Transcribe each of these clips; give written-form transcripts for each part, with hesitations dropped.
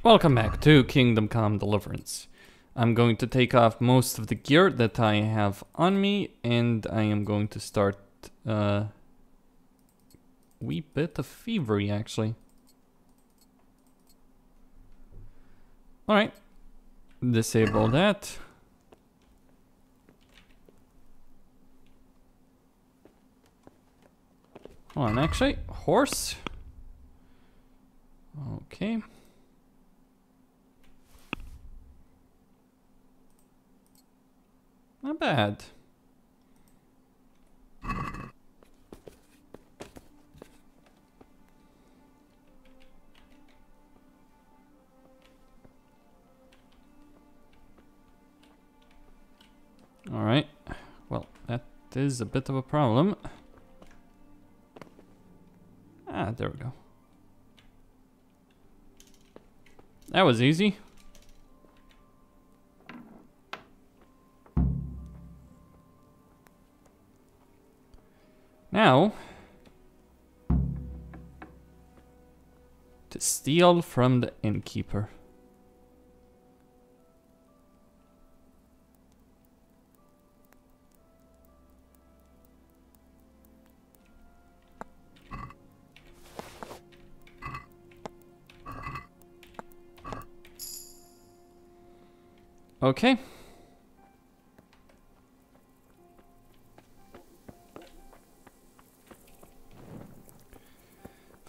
Welcome back to Kingdom Come Deliverance. I'm going to take off most of the gear that I have on me, and I am going to start a wee bit of fevery, actually. Alright, disable that. Hold on, actually, horse. Okay. Not bad. Alright. Well, that is a bit of a problem. Ah, there we go. That was easy. Now, to steal from the innkeeper. Okay.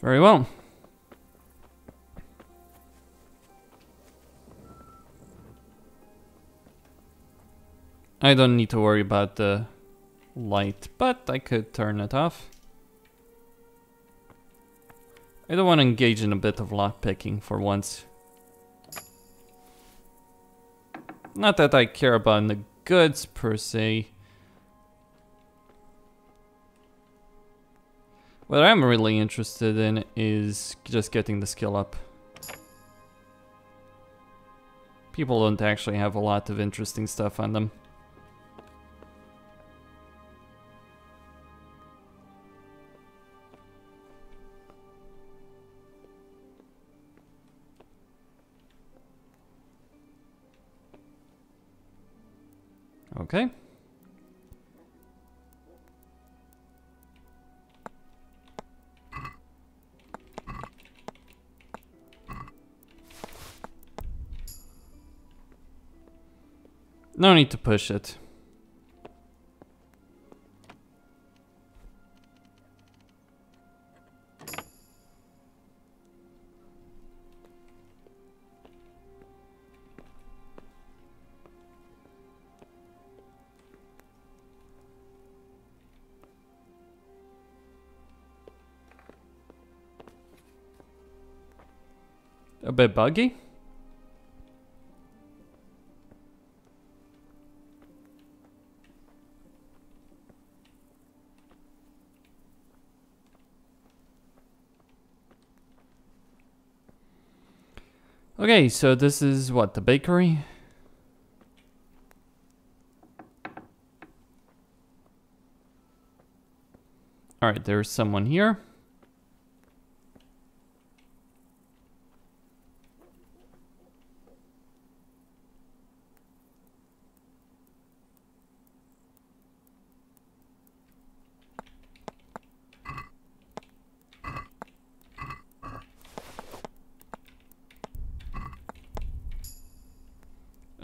Very well. I don't need to worry about the light, but I could turn it off. I don't want to engage in a bit of lockpicking for once. Not that I care about the goods per se. What I'm really interested in is just getting the skill up. People don't actually have a lot of interesting stuff on them. Okay. No need to push it. A bit buggy. Okay, so this is what, the bakery? Alright, there's someone here.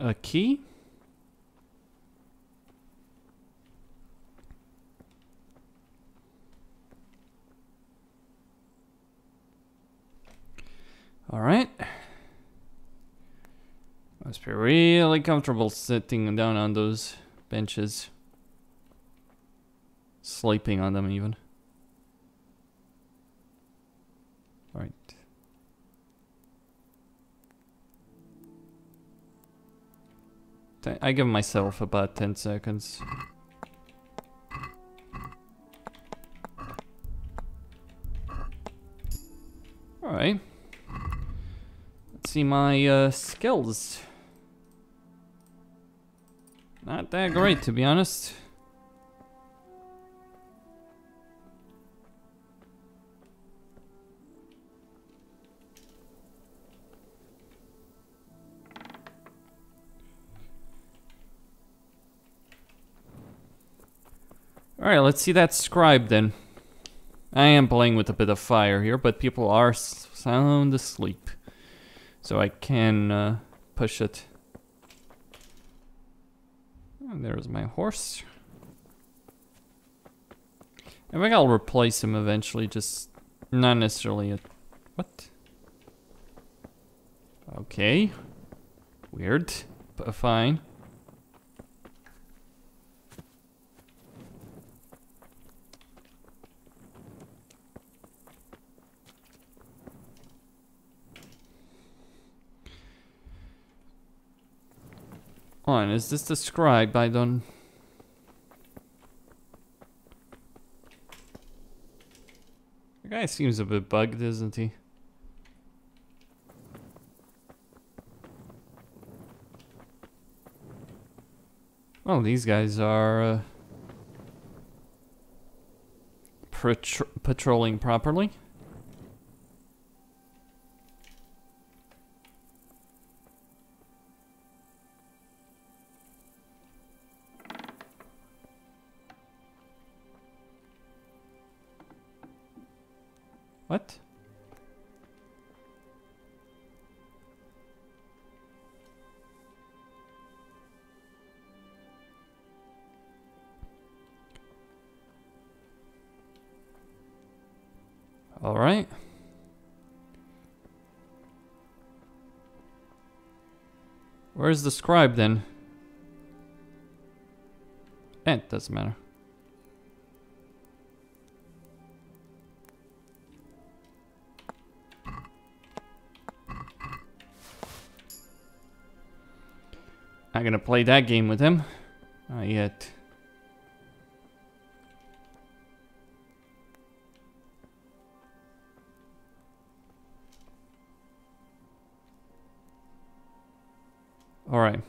A key? All right. Must be really comfortable sitting down on those benches. Sleeping on them even. All right. I give myself about 10 seconds. Alright. Let's see my skills. Not that great, to be honest. Alright, let's see that scribe then. I am playing with a bit of fire here, but people are sound asleep. So I can push it. And there's my horse. I think I'll replace him eventually, just not necessarily what? Okay. Weird, but fine. On, is this the scribe? I don't... The guy seems a bit bugged, isn't he? Well, these guys are patrolling properly. What? All right. Where's the scribe then? It doesn't matter. Not gonna play that game with him. Not yet. All right.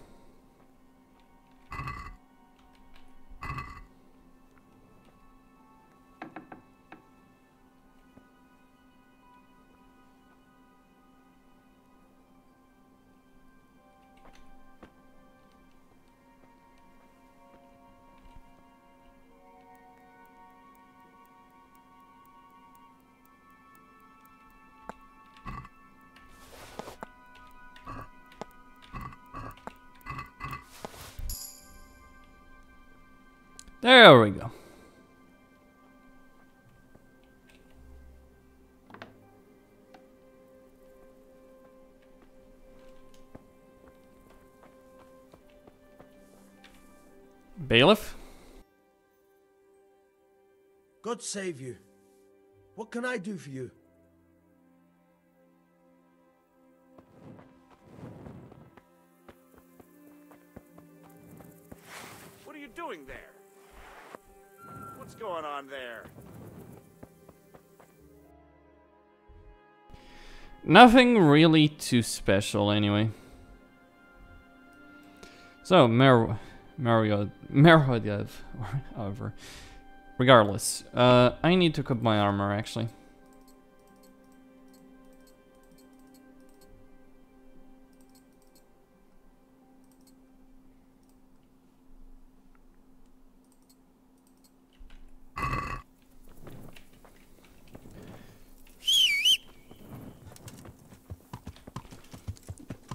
There we go. Bailiff? God save you. What can I do for you? What are you doing there? What's going on there? Nothing really too special anyway. So, Merhodiev, however. Regardless, I need to equip my armor actually.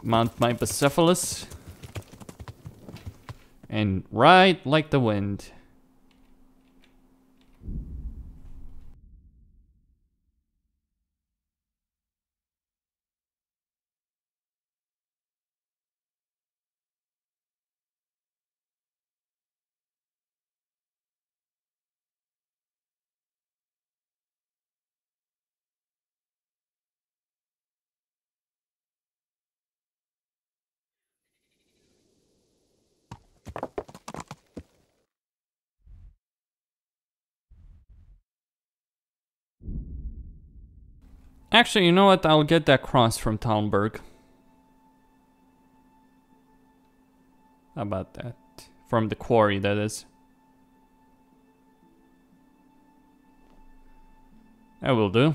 Mount my Bucephalus. And ride like the wind. Actually, you know what? I'll get that cross from Talmberg. How about that? From the quarry, that is. That will do.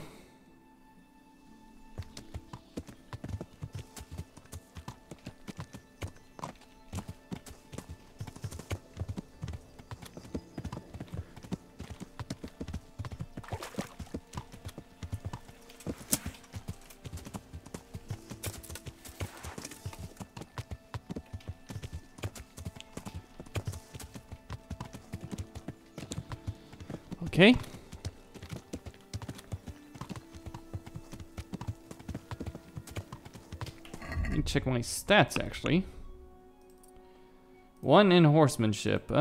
Okay. Let me check my stats, actually. 1 in horsemanship.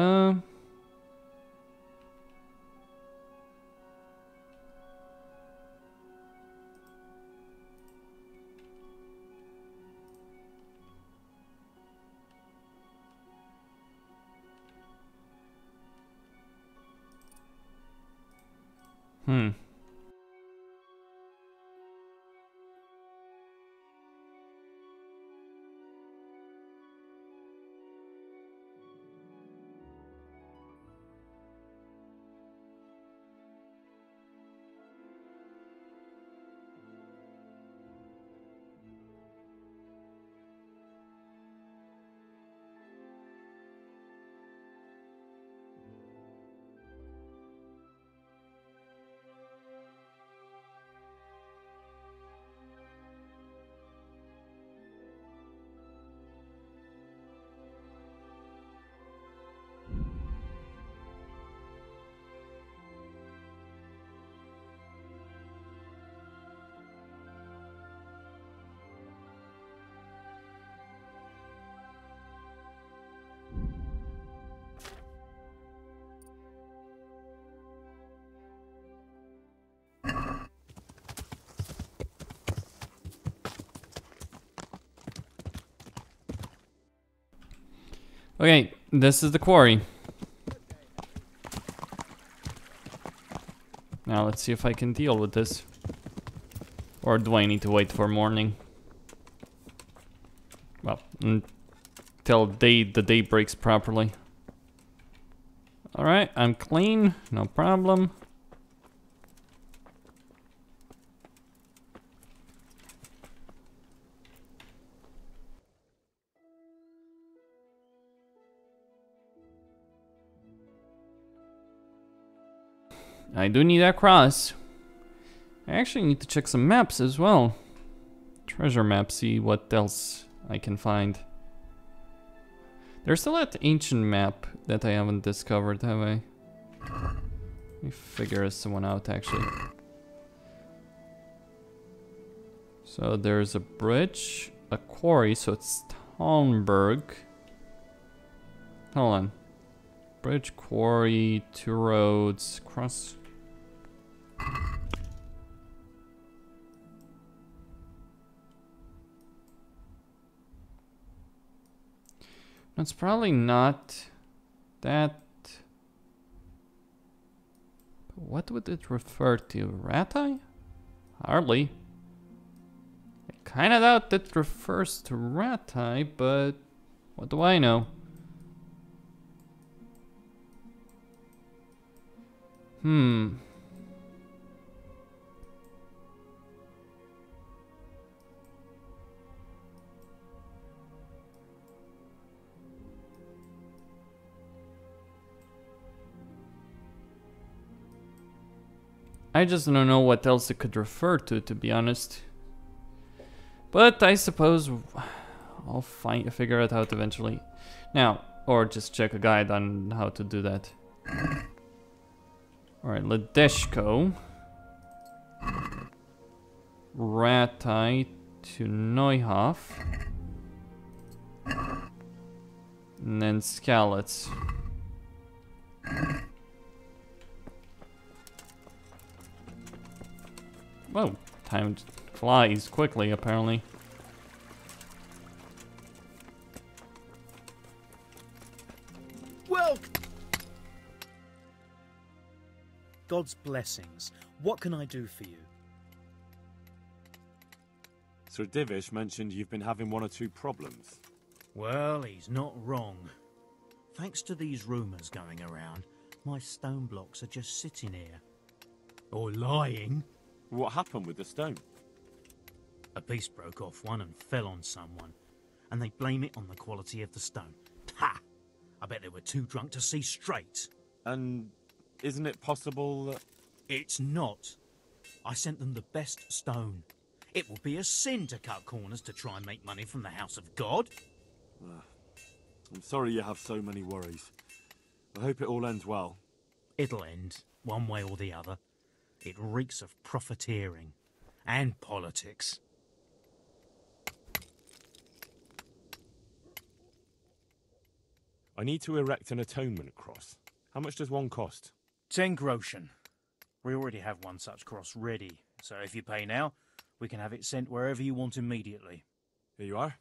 Okay, this is the quarry. Now let's see if I can deal with this. Or do I need to wait for morning? Well, until the day breaks properly. Alright, I'm clean, no problem. I do need that cross. I actually need to check some maps as well. Treasure map, see what else I can find. There's still that ancient map that I haven't discovered, have I? Let me figure this one out, actually. So there's a bridge, a quarry, so it's Talmberg. Hold on. Bridge, quarry, 2 roads, cross. It's probably not that. What would it refer to? Rati? Hardly. I kinda doubt it refers to Rati, but what do I know? I just don't know what else it could refer to be honest. But I suppose I'll figure it out eventually. Now, or just check a guide on how to do that. Alright, Ledeshko. Rati to Neuhof. And then Skalitz. Whoa, time flies quickly apparently. Well, God's blessings. What can I do for you? Sir Divish mentioned you've been having 1 or 2 problems. Well, he's not wrong. Thanks to these rumours going around, my stone blocks are just sitting here. Or lying. What happened with the stone? A piece broke off one and fell on someone, and they blame it on the quality of the stone. Ha! I bet they were too drunk to see straight. And isn't it possible that... It's not. I sent them the best stone. It will be a sin to cut corners to try and make money from the house of God. I'm sorry you have so many worries. I hope it all ends well. It'll end. one way or the other. It reeks of profiteering and politics. I need to erect an atonement cross. How much does one cost? 10 groschen. We already have one such cross ready, so if you pay now, we can have it sent wherever you want immediately. Here you are.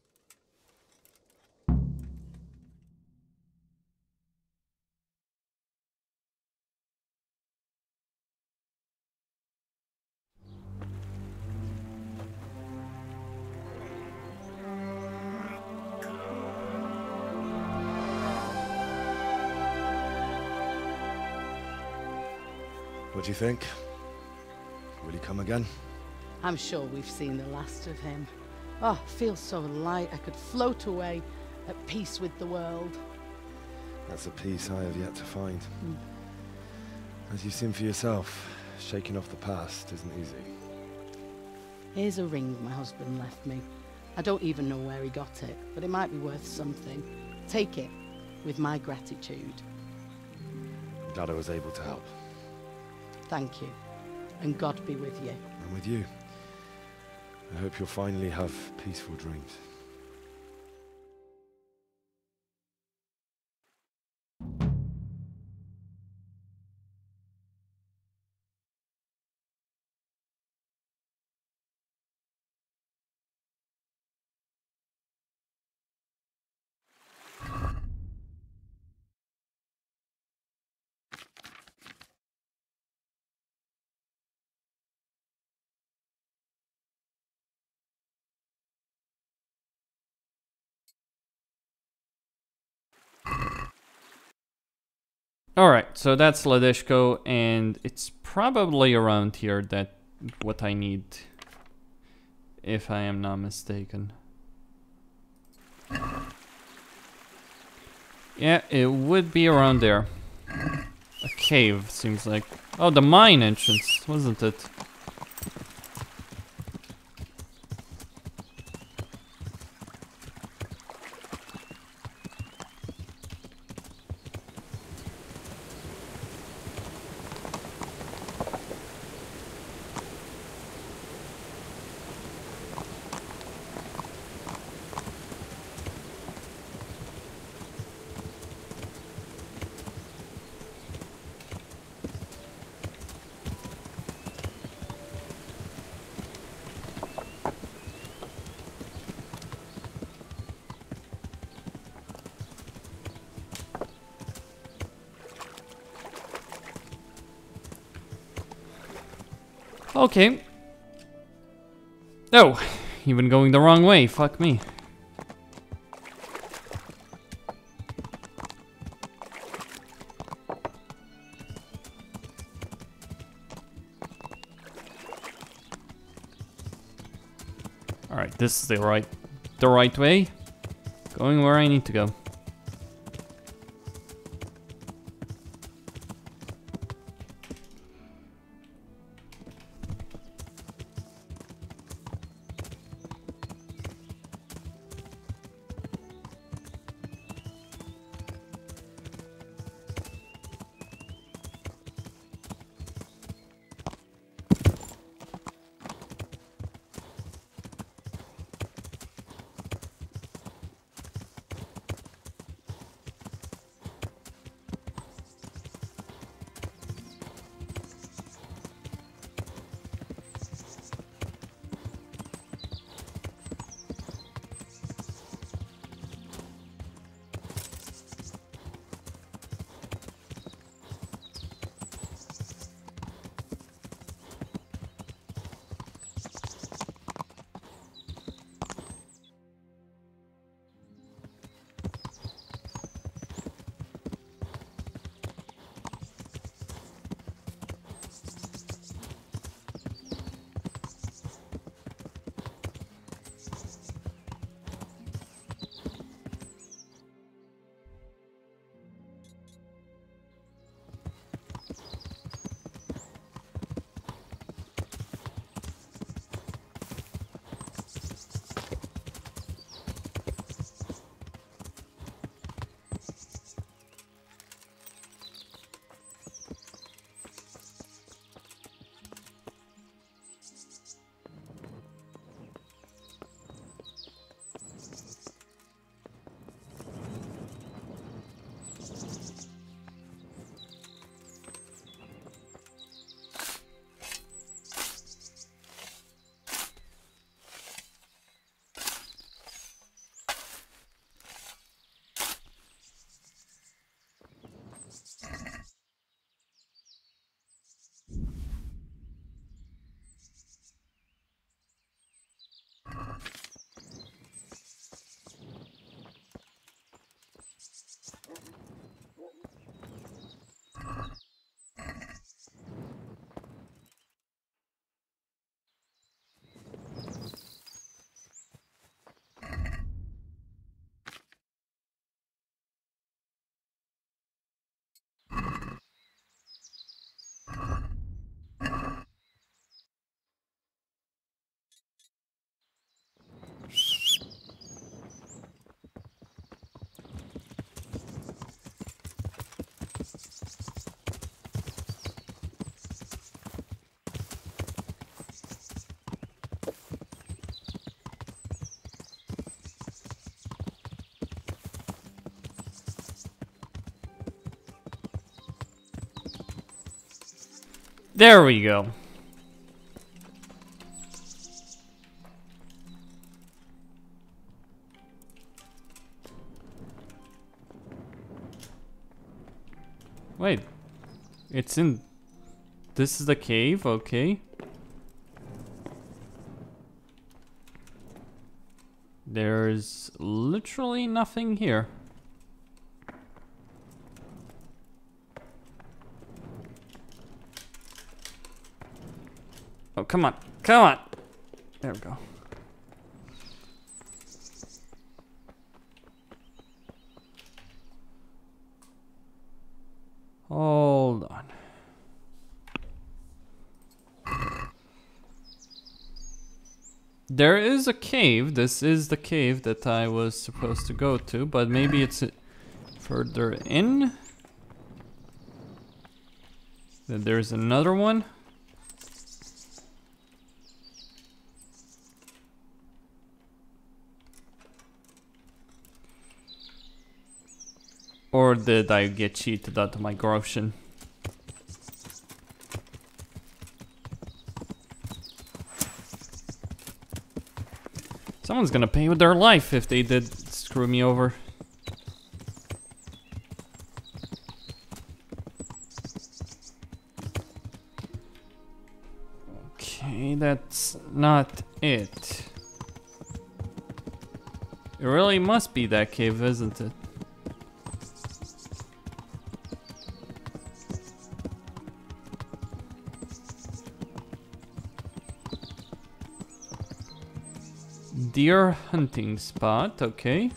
What do you think? Will he come again? I'm sure we've seen the last of him. Oh, feels so light I could float away at peace with the world. That's a peace I have yet to find. As you've seen for yourself, shaking off the past isn't easy. Here's a ring my husband left me. I don't even know where he got it, but it might be worth something. Take it, with my gratitude. Glad I was able to help. Thank you, and God be with you. And with you. I hope you'll finally have peaceful dreams. Alright, so that's Ladishko, and it's probably around here that what I need, if I am not mistaken. Yeah, it would be around there. A cave, seems like. Oh, the mine entrance, wasn't it? Okay. Oh, even going the wrong way. Fuck me. All right, this is the right way. Going where I need to go. There we go. Wait. It's in... This is the cave, okay. There's literally nothing here. Oh, come on. Come on. There we go. Hold on. There is a cave. This is the cave that I was supposed to go to, but maybe it's further in. Then there's another one. Or did I get cheated out of my corruption? Someone's gonna pay with their life if they did screw me over. Okay, that's not it. It really must be that cave, isn't it? Deer hunting spot, okay.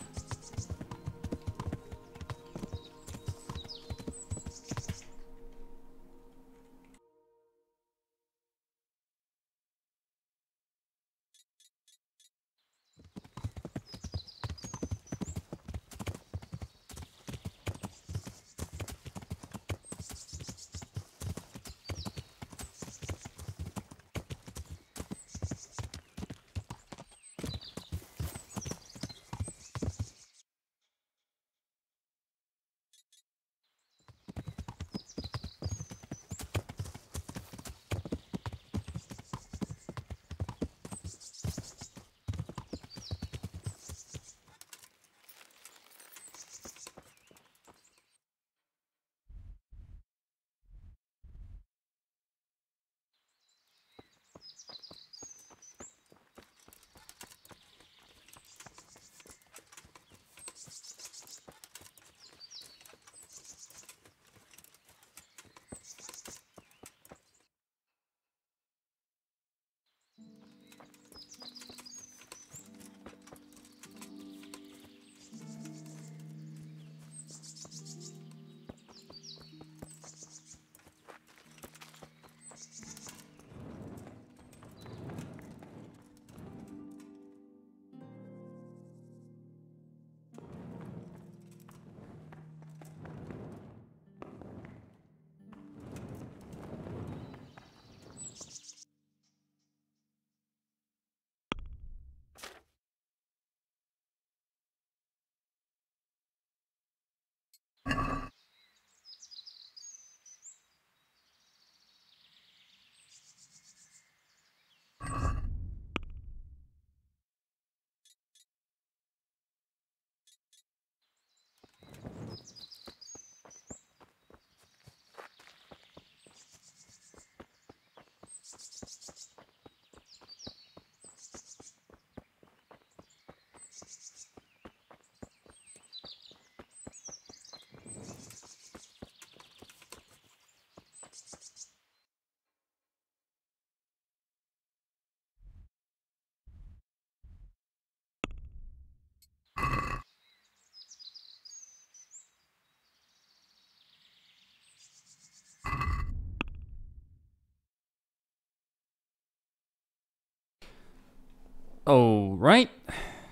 Oh, right.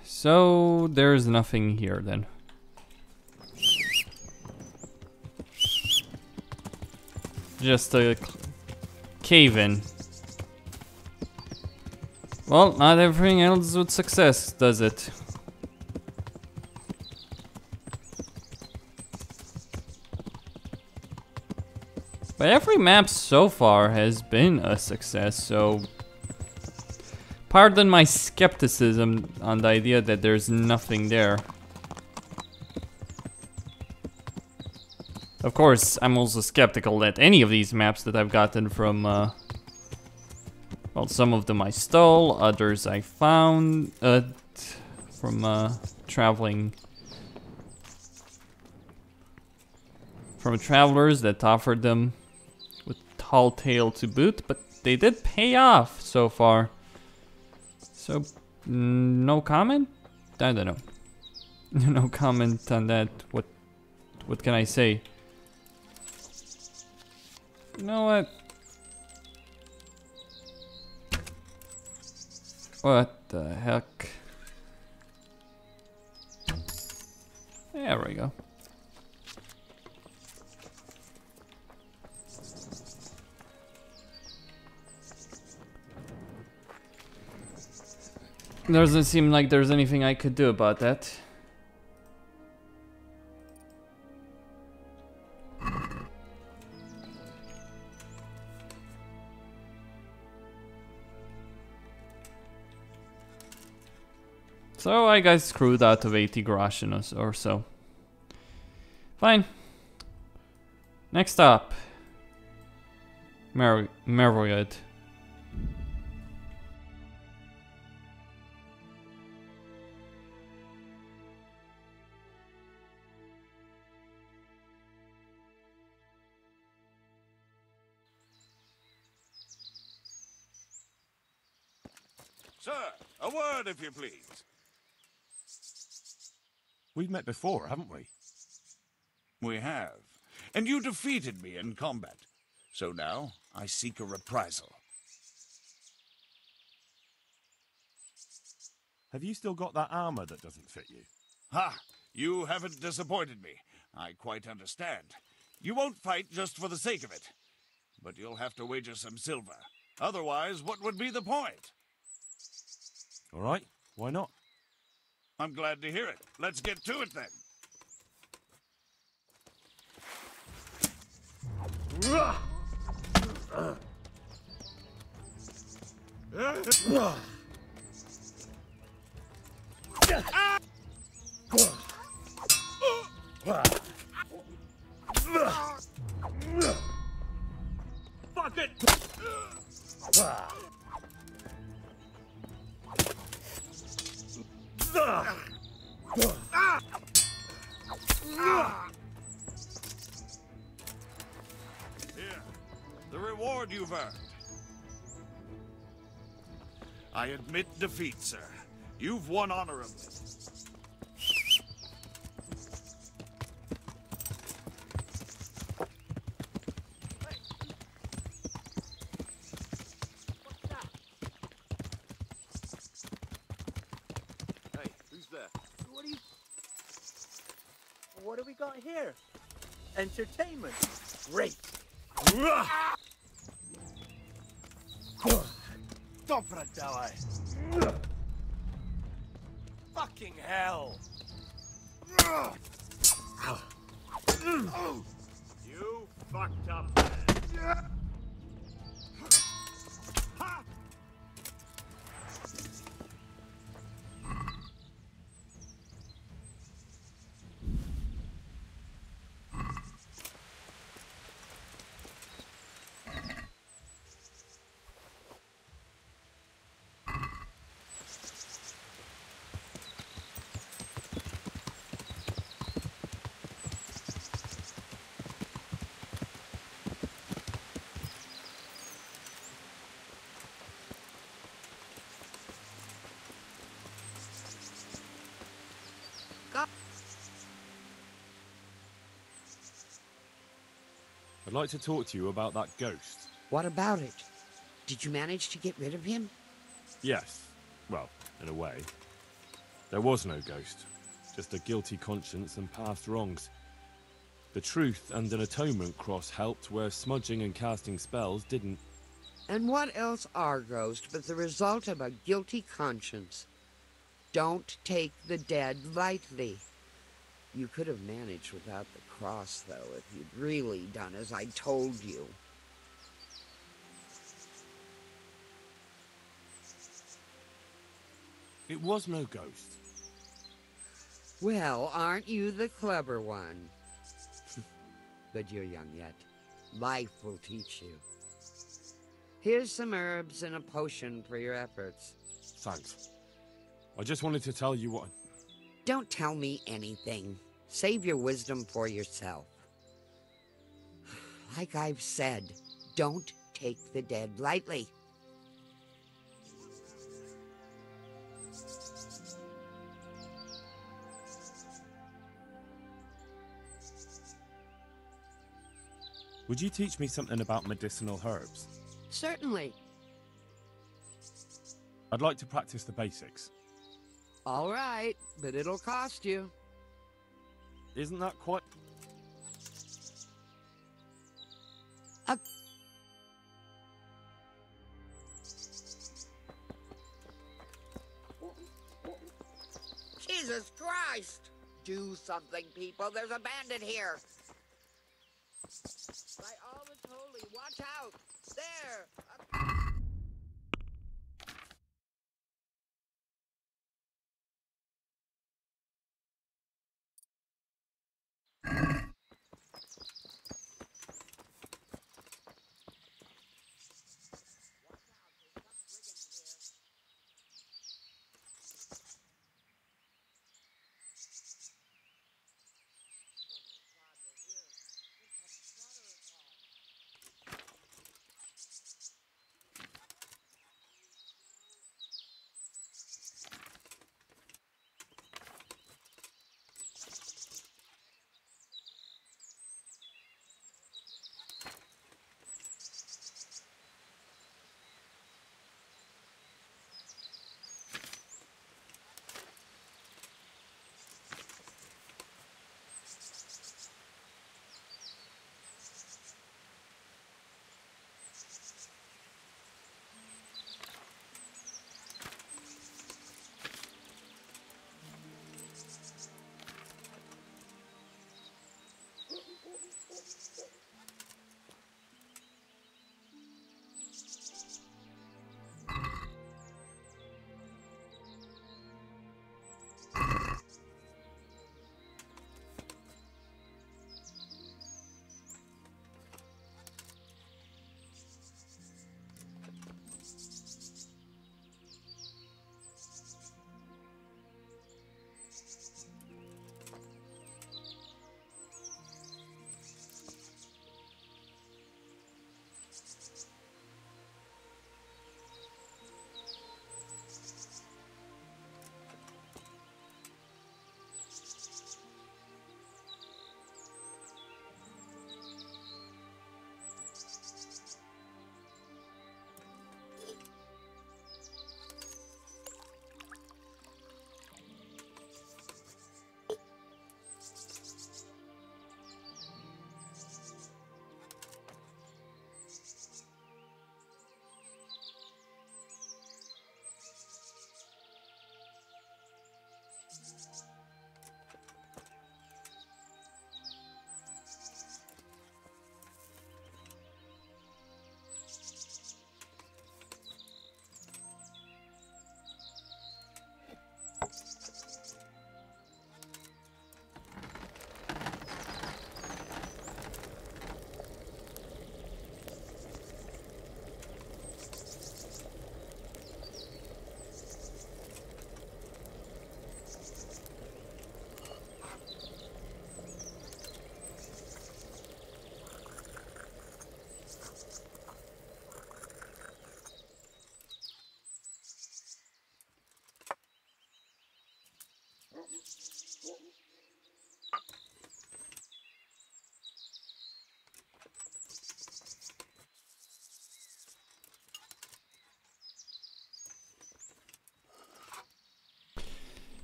So there's nothing here then. Just a cave in. Well, not everything else with success, does it? But every map so far has been a success, so pardon my skepticism on the idea that there's nothing there. Of course, I'm also skeptical that any of these maps that I've gotten from, well, some of them I stole, others I found from travelers that offered them with tall tale to boot, but they did pay off so far. So, no comment? I don't know. No comment on that. What can I say? You know what? What the heck? There we go. Doesn't seem like there's anything I could do about that. So I got screwed out of 80 groschen or so. Fine. Next up. Marriott. Sir, a word if you please. We've met before, haven't we? We have. And you defeated me in combat. So now, I seek a reprisal. Have you still got that armor that doesn't fit you? Ha! You haven't disappointed me. I quite understand. You won't fight just for the sake of it. But you'll have to wager some silver. Otherwise, what would be the point? All right, why not? I'm glad to hear it. Let's get to it then. Fuck it! Here, the reward you've earned. I admit defeat, sir. You've won honorably. Hey, who's there? What do we got here? Entertainment. Great. Dobra, fucking hell. You fucked up, man. I'd like to talk to you about that ghost. What about it? Did you manage to get rid of him? Yes. Well, in a way. There was no ghost. Just a guilty conscience and past wrongs. The truth and an atonement cross helped where smudging and casting spells didn't. And what else are ghosts but the result of a guilty conscience? Don't take the dead lightly. You could have managed without the cross, though, if you'd really done as I told you. It was no ghost. Well, aren't you the clever one? But you're young yet. Life will teach you. Here's some herbs and a potion for your efforts. Thanks. I just wanted to tell you what... Don't tell me anything. Save your wisdom for yourself. Like I've said, don't take the dead lightly. Would you teach me something about medicinal herbs? Certainly. I'd like to practice the basics. All right, but it'll cost you. Isn't that quite... Jesus Christ! Do something, people. There's a bandit here. By all that's holy, watch out! There!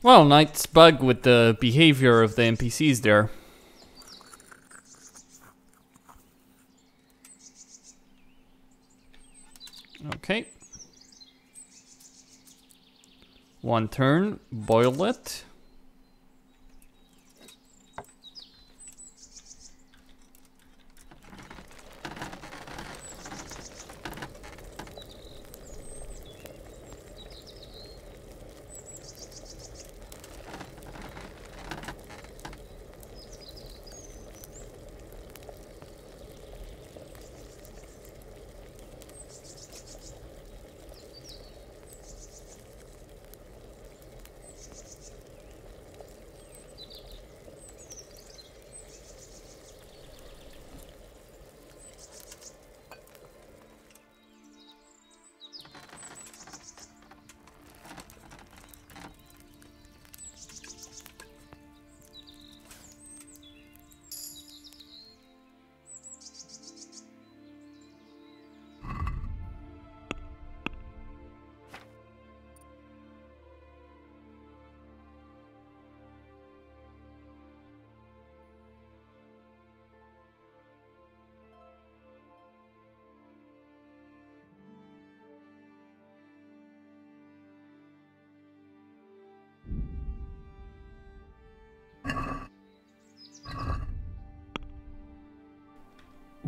Well, nice bug with the behavior of the NPCs there. Okay. One turn, boil it.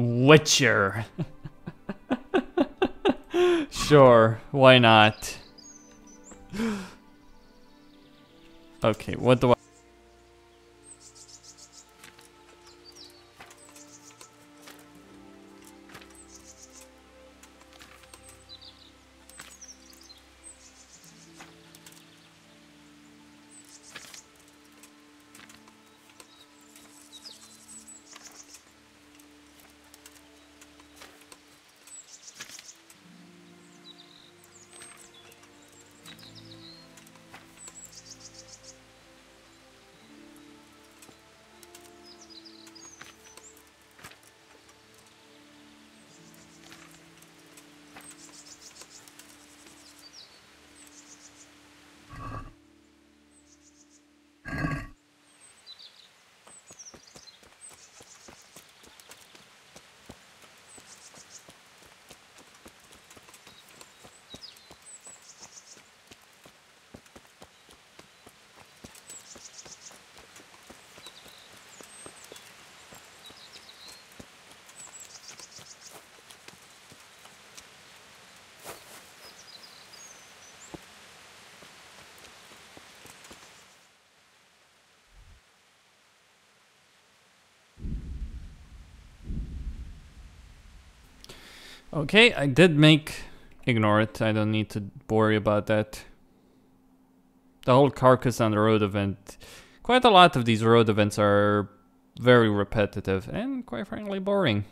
Witcher. Sure, why not? Okay, what do I... Okay, I did make... Ignore it, I don't need to worry about that. The whole carcass on the road event. Quite a lot of these road events are very repetitive and quite frankly boring.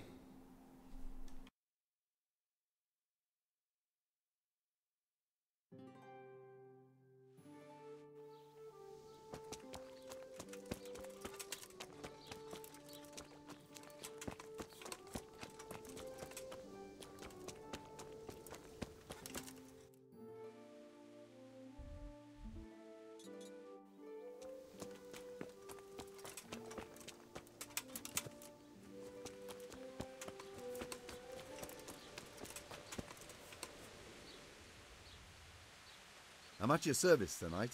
I'm at your service tonight.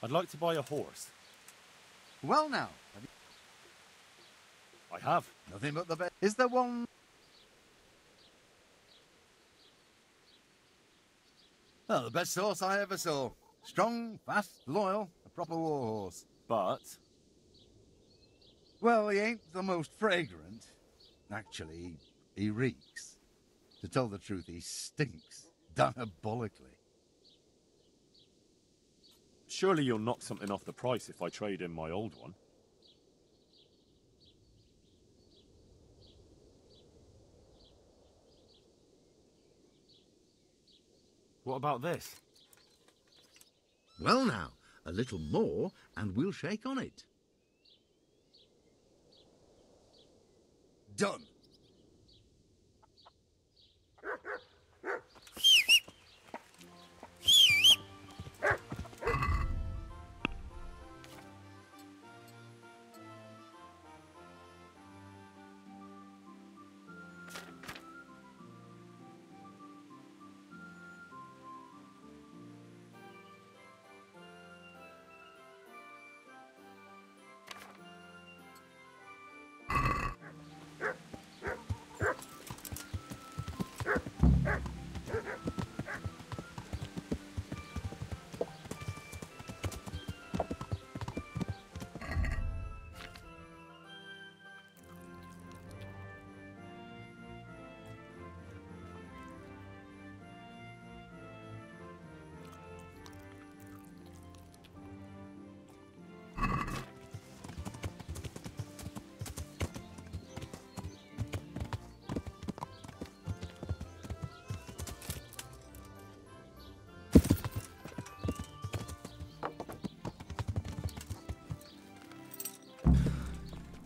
I'd like to buy a horse. Well now, I have. nothing but the best. Is there one? Oh, the best horse I ever saw. Strong, fast, loyal, a proper war horse. But Well, he ain't the most fragrant. Actually, he reeks. To tell the truth, he stinks diabolically. surely you'll knock something off the price if I trade in my old one. What about this? Well now, a little more and we'll shake on it. Done.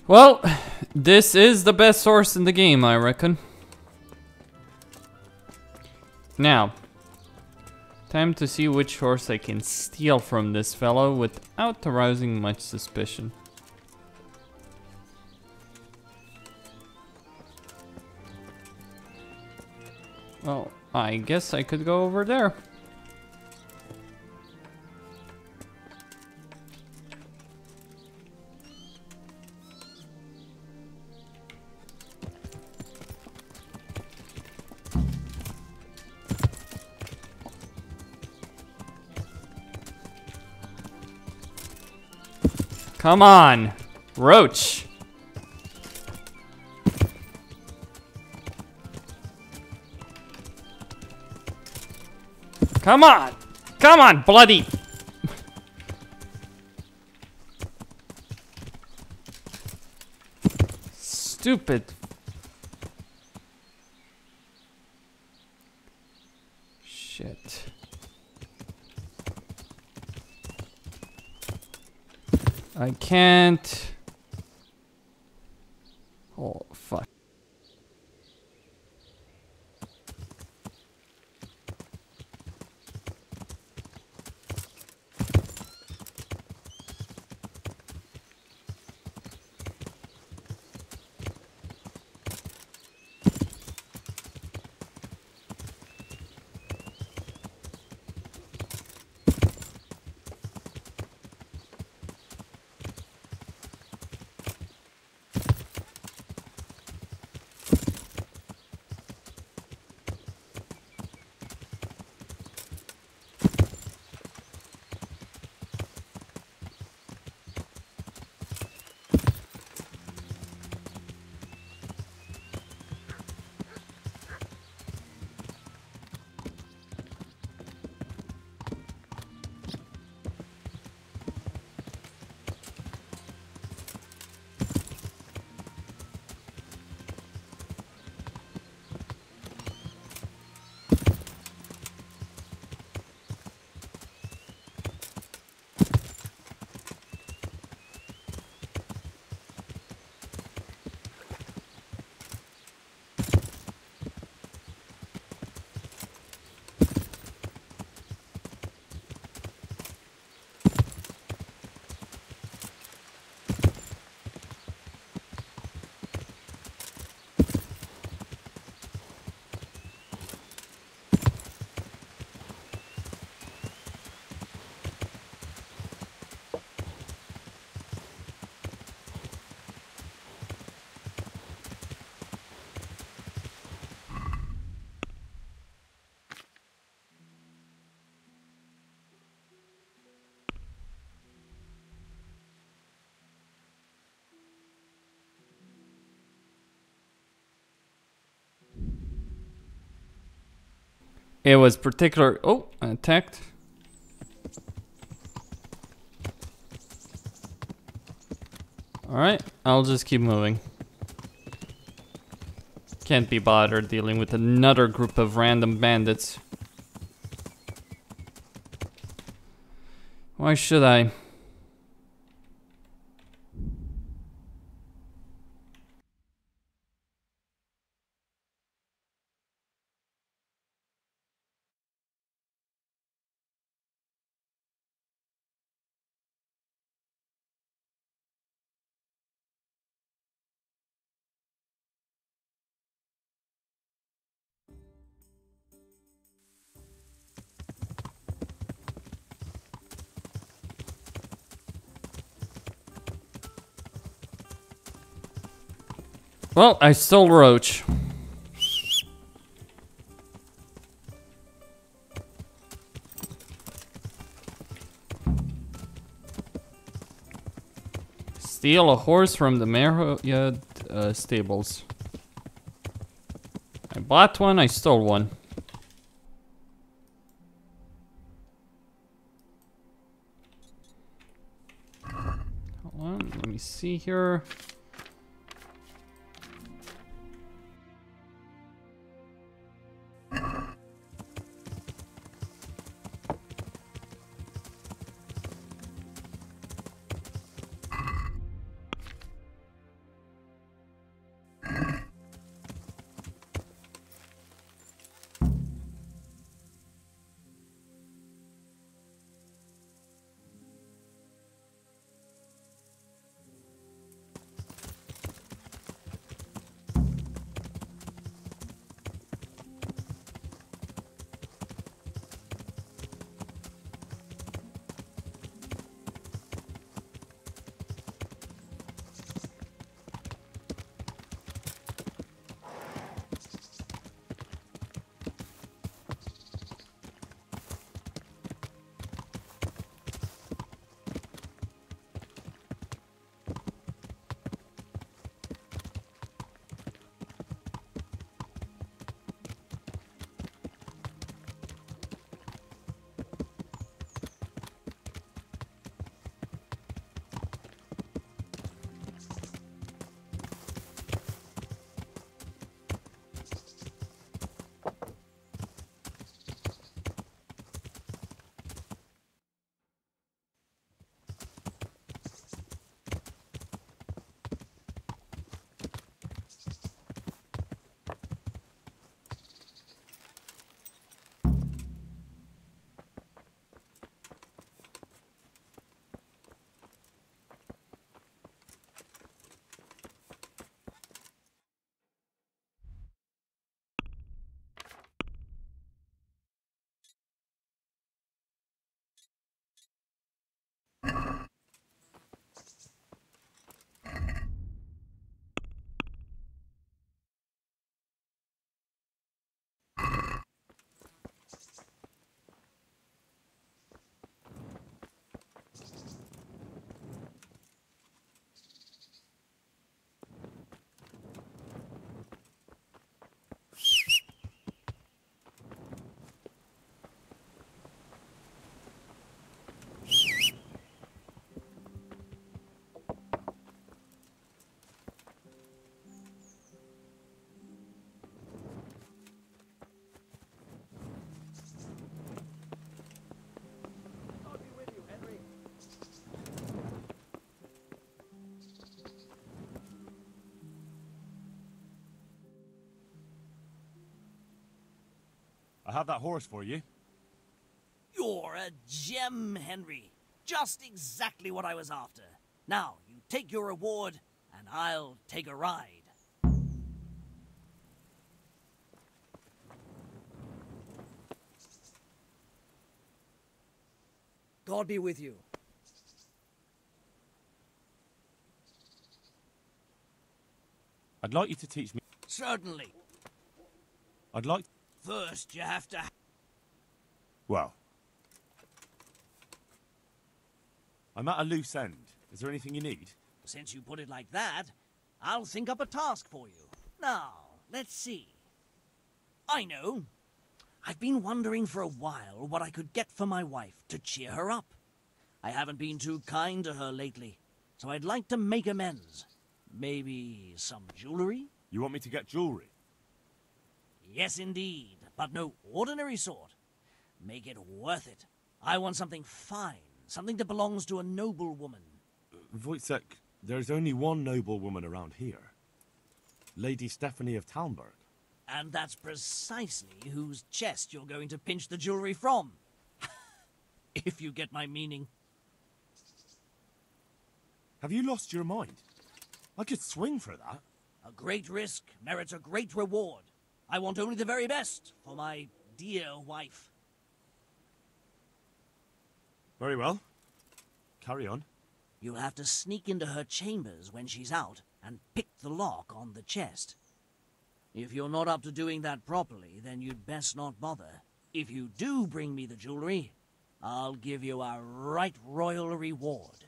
Well, this is the best horse in the game, I reckon. Now, time to see which horse I can steal from this fellow without arousing much suspicion. Well, I guess I could go over there. Come on, Roach. Come on! Come on, bloody! Stupid. Shit. I can't. Oh, fuck. It was particular. Oh, I attacked. Alright, I'll just keep moving. Can't be bothered dealing with another group of random bandits. Why should I? Well, I stole Roach. Steal a horse from the Marriott stables. I bought one, I stole one. Hold on, let me see here. I have that horse for you. You're a gem, Henry. Just exactly what I was after. Now, you take your reward, and I'll take a ride. God be with you. I'd like you to teach me... Certainly. I'd like... First, you have to... Well... I'm at a loose end. Is there anything you need? Since you put it like that, I'll think up a task for you. Now, let's see. I know. I've been wondering for a while what I could get for my wife to cheer her up. I haven't been too kind to her lately, so I'd like to make amends. Maybe some jewelry? You want me to get jewelry? Yes, indeed, but no ordinary sort. Make it worth it. I want something fine, something that belongs to a noble woman. Wojciech, there's only one noble woman around here. Lady Stephanie of Talmberg. And that's precisely whose chest you're going to pinch the jewelry from. If you get my meaning. Have you lost your mind? I could swing for that. A great risk merits a great reward. I want only the very best for my dear wife. Very well. Carry on. You'll have to sneak into her chambers when she's out and pick the lock on the chest. If you're not up to doing that properly, then you'd best not bother. If you do bring me the jewelry, I'll give you a right royal reward.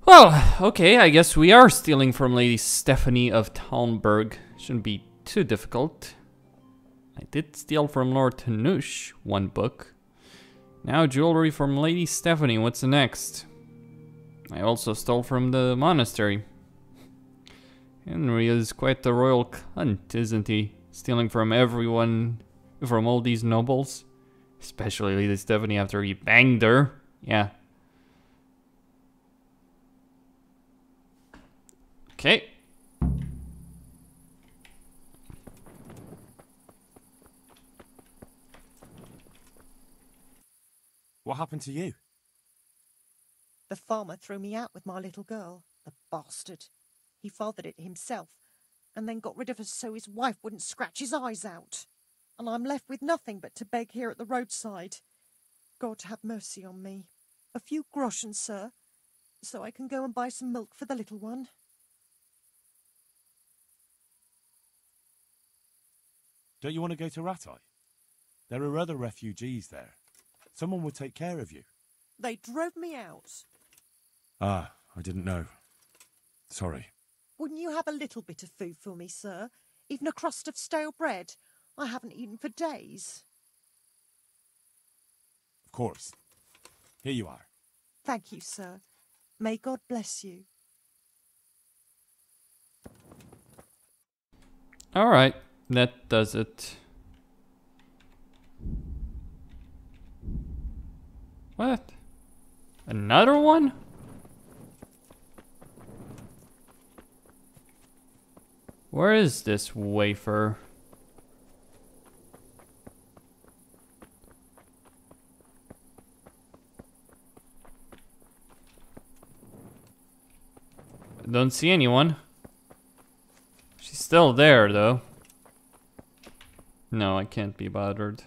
Well, okay, I guess we are stealing from Lady Stephanie of Talmberg. Shouldn't be too difficult. I did steal from Lord Tanush one book. Now jewelry from Lady Stephanie, what's next? I also stole from the monastery. Henry is quite the royal cunt, isn't he? Stealing from everyone, from all these nobles. Especially Lady Stephanie after he banged her. Yeah. Okay. What happened to you? The farmer threw me out with my little girl. The bastard. He fathered it himself, and then got rid of us so his wife wouldn't scratch his eyes out. And I'm left with nothing but to beg here at the roadside. God have mercy on me. A few groschen, sir, so I can go and buy some milk for the little one. Don't you want to go to Ratai? There are other refugees there. Someone would take care of you. They drove me out. Ah, I didn't know. Sorry. Wouldn't you have a little bit of food for me, sir? Even a crust of stale bread? I haven't eaten for days. Of course. Here you are. Thank you, sir. May God bless you. Alright, that does it. What? Another one? Where is this wafer? I don't see anyone. She's still there, though. No, I can't be bothered.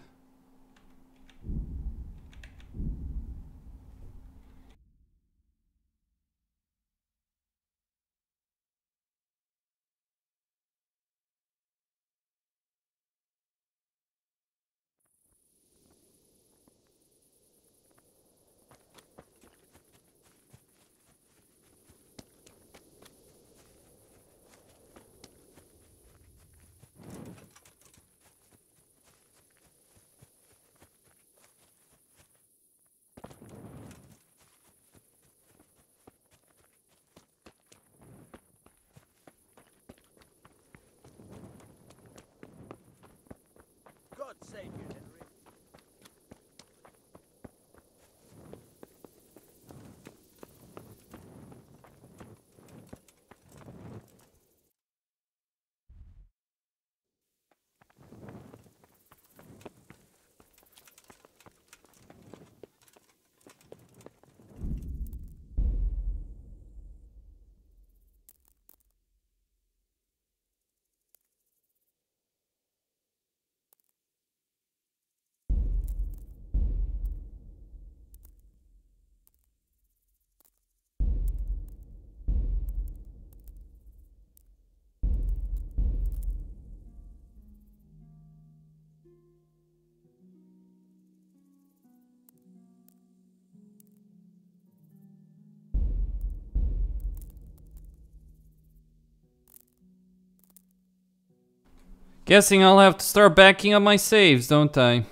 Guessing I'll have to start backing up my saves, don't I?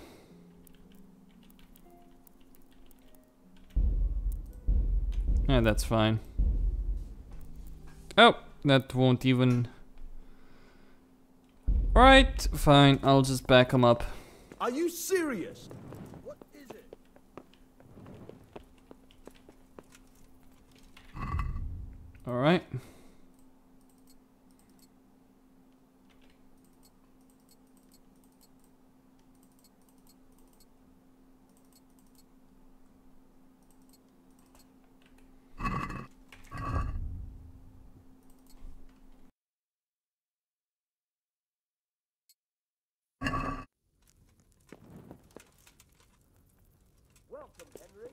Yeah, that's fine. Oh, that won't even... Alright, fine. I'll just back them up. Are you serious? What is it? Alright. Welcome, Henry.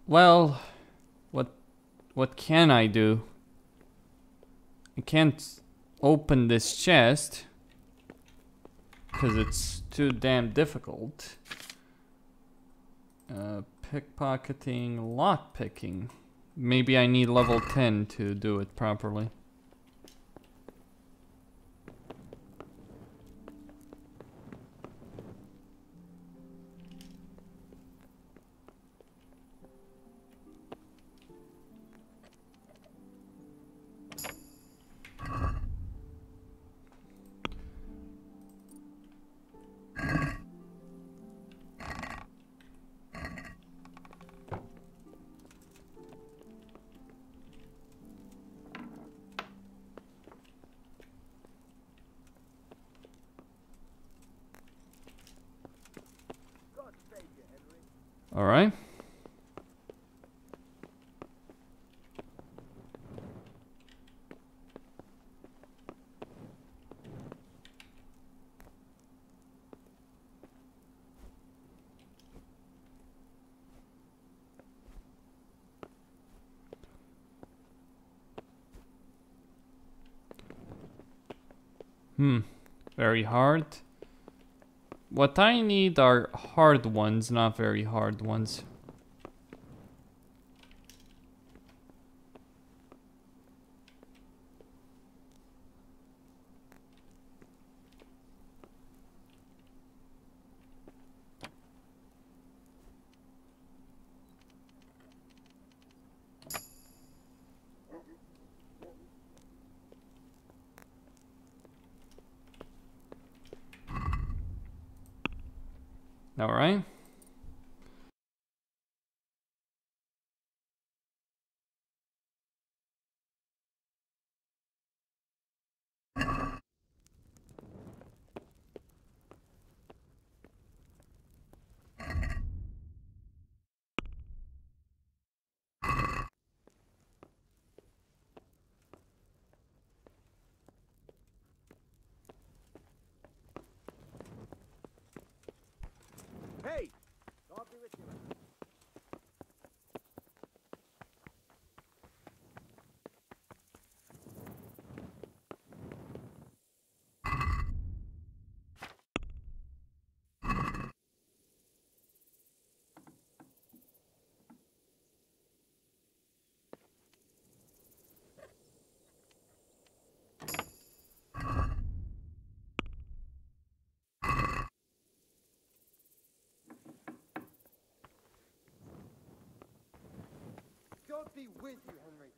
Well, what can I do? I can't open this chest because it's too damn difficult. Pickpocketing, lockpicking. Maybe I need level 10 to do it properly. All right. Very hard. What I need are hard ones, not very hard ones. All right. God be with you, Henry.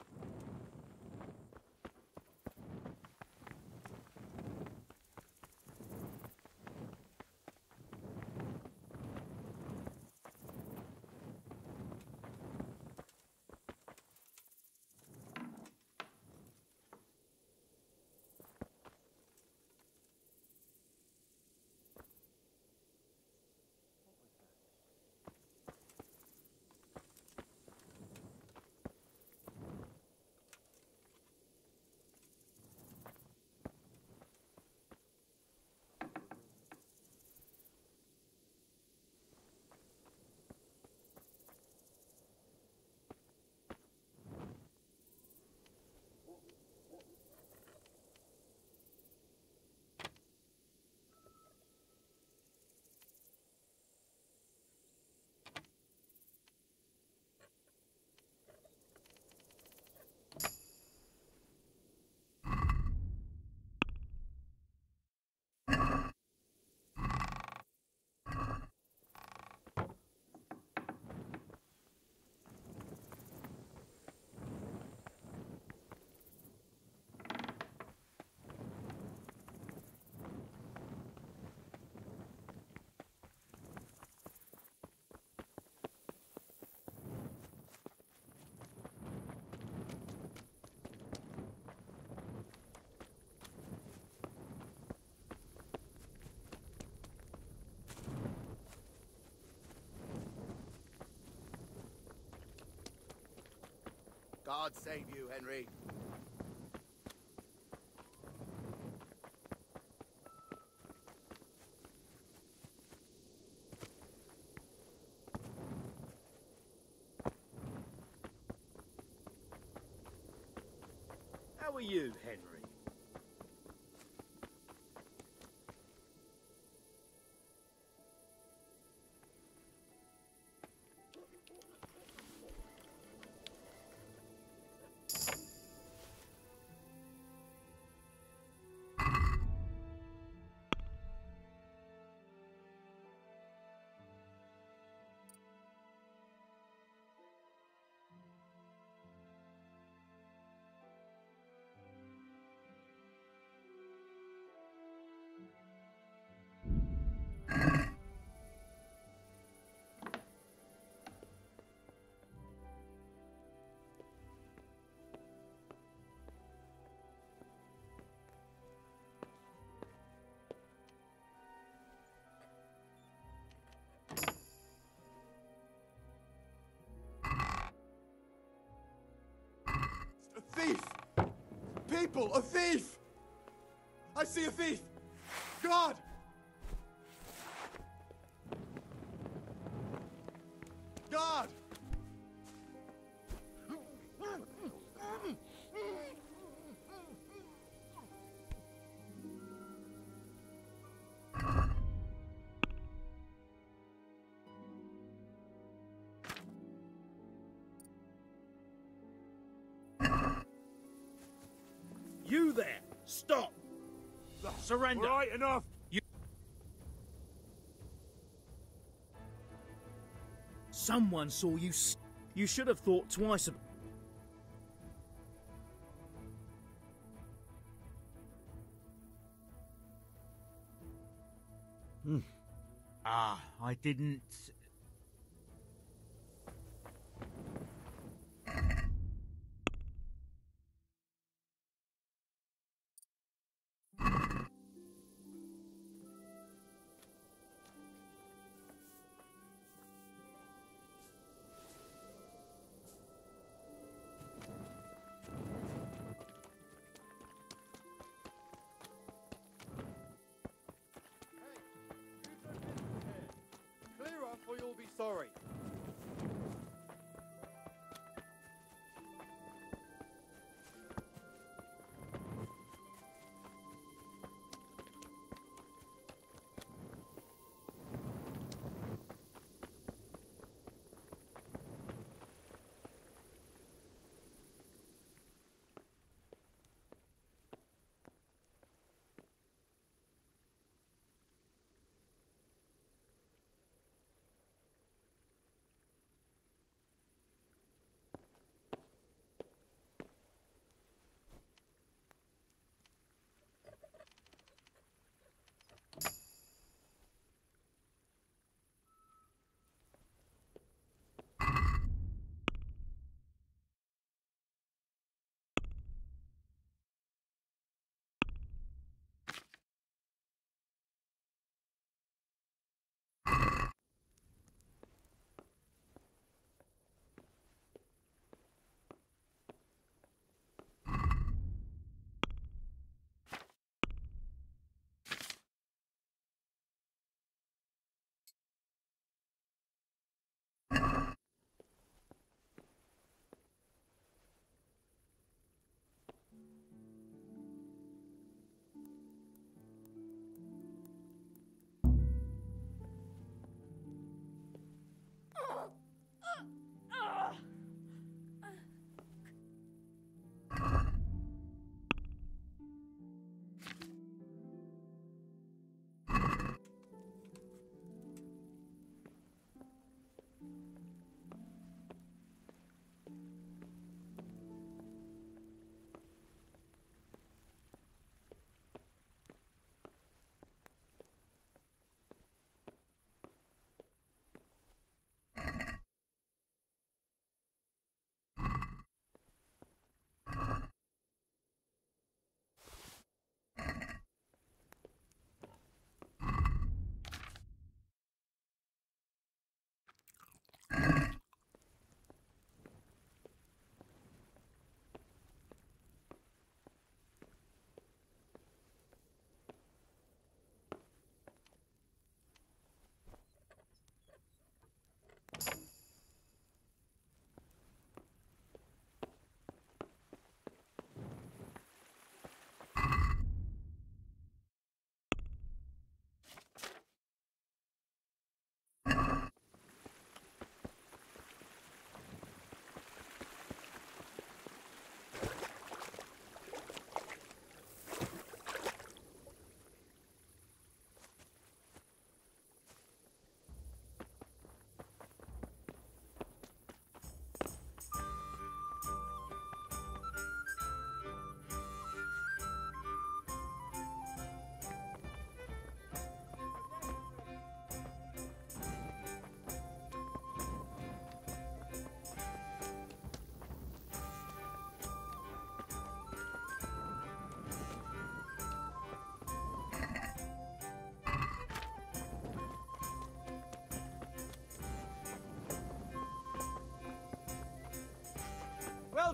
God save you, Henry. How are you, Henry? A thief! People, a thief! I see a thief! God! God! You there! Stop! Surrender! Right, enough! Someone saw you. You should have thought twice about. I didn't. Clear off or will be sorry.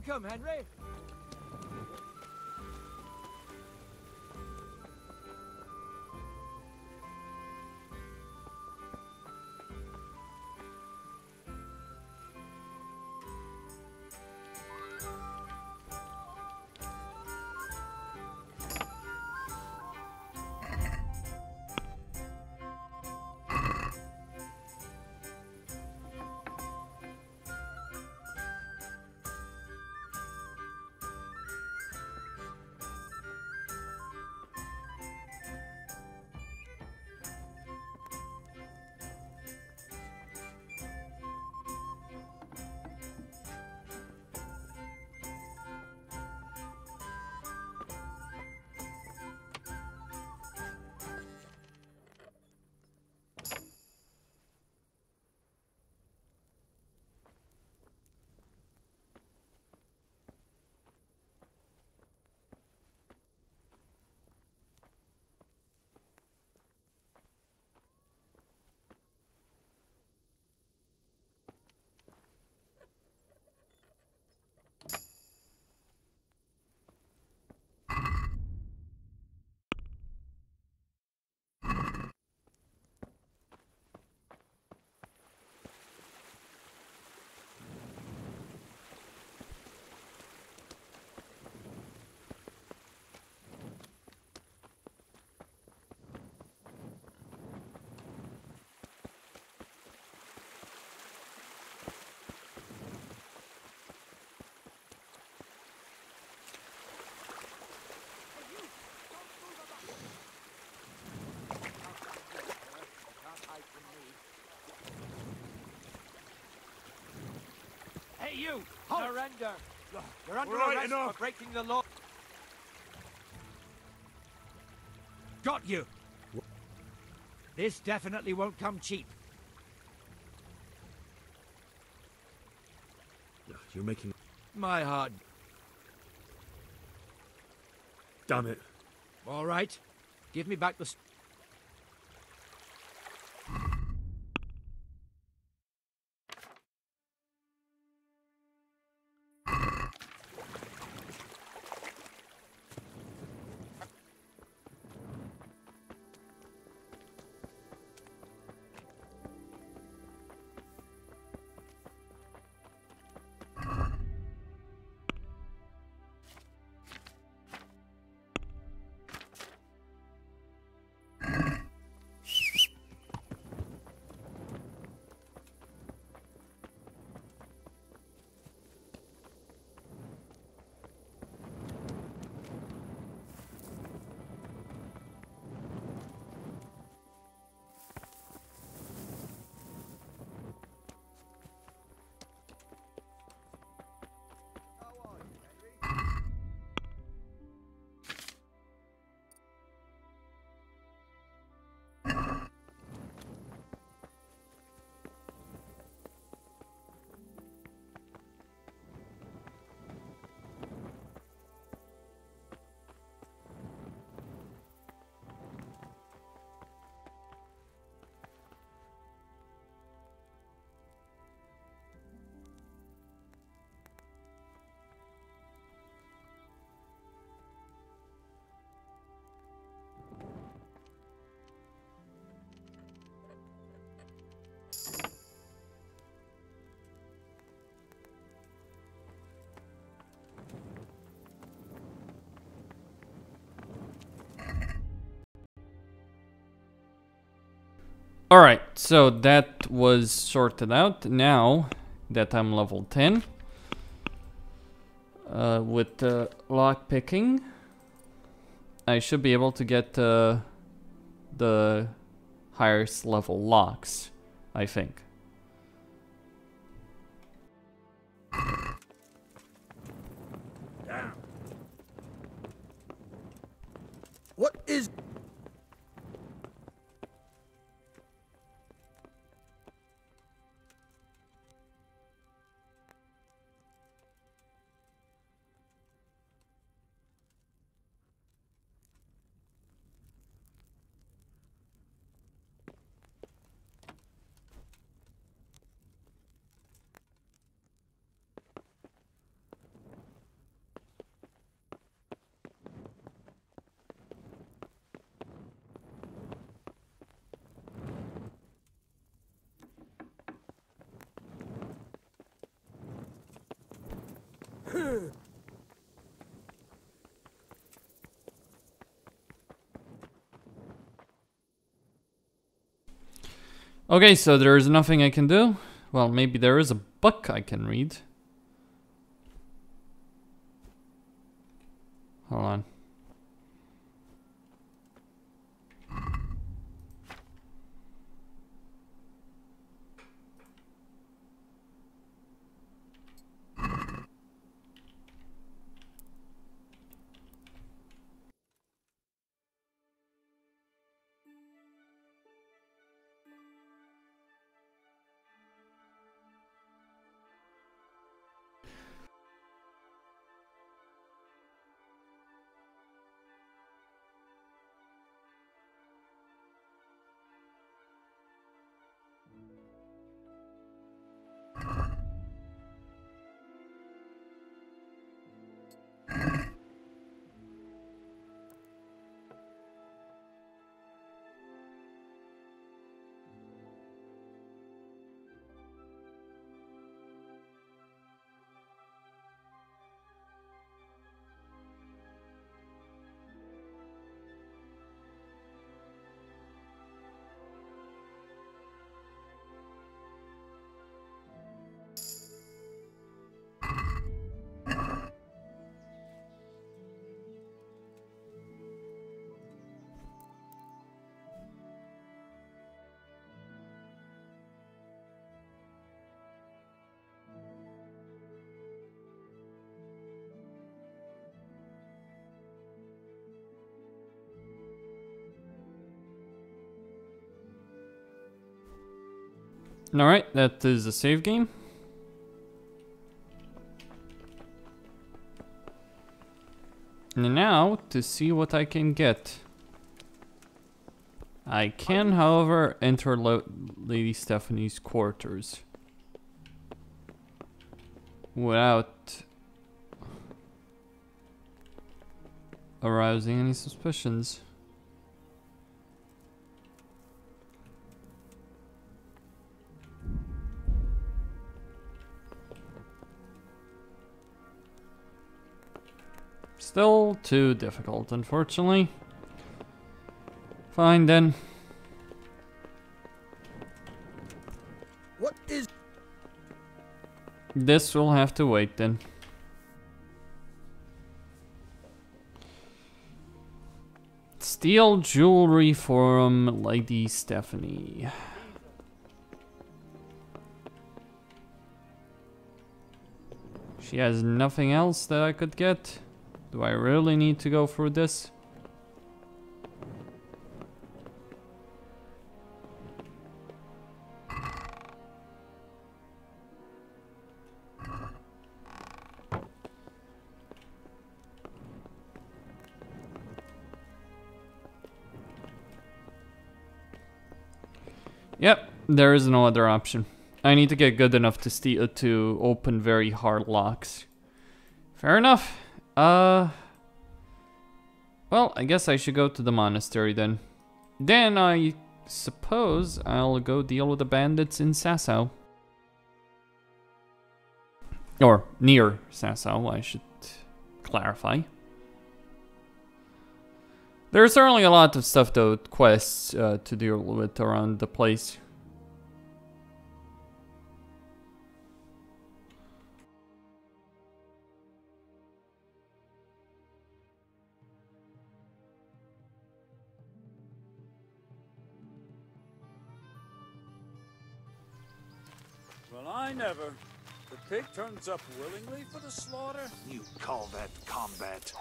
Welcome, Henry. you! Halt! Surrender! You're under All right, arrest enough. for breaking the law. Got you! This definitely won't come cheap. You're making... My heart. Damn it. All right. Give me back the... Alright, so that was sorted out. Now that I'm level 10, with lock picking, I should be able to get the highest level locks, I think. Damn. What is... Okay, so there is nothing I can do. Well, maybe there is a book I can read. Hold on. Alright, that is a save game. And now, to see what I can get. I can, however, enter Lady Stephanie's quarters. Without arousing any suspicions. Still too difficult, unfortunately. Fine then. What is... This will have to wait then. Steal jewelry from Lady Stephanie. She has nothing else that I could get. Do I really need to go through this? Yep, there is no other option. I need to get good enough to open very hard locks. Fair enough. Well, I guess I should go to the monastery then. Then I suppose I'll go deal with the bandits in Sasau. Or near Sasau, I should clarify. There's certainly a lot of stuff though, quests to deal with around the place. Well, I never. The pig turns up willingly for the slaughter? You call that combat?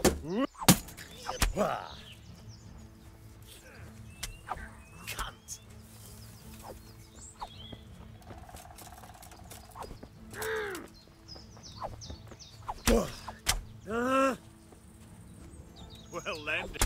Cunt! Well landed.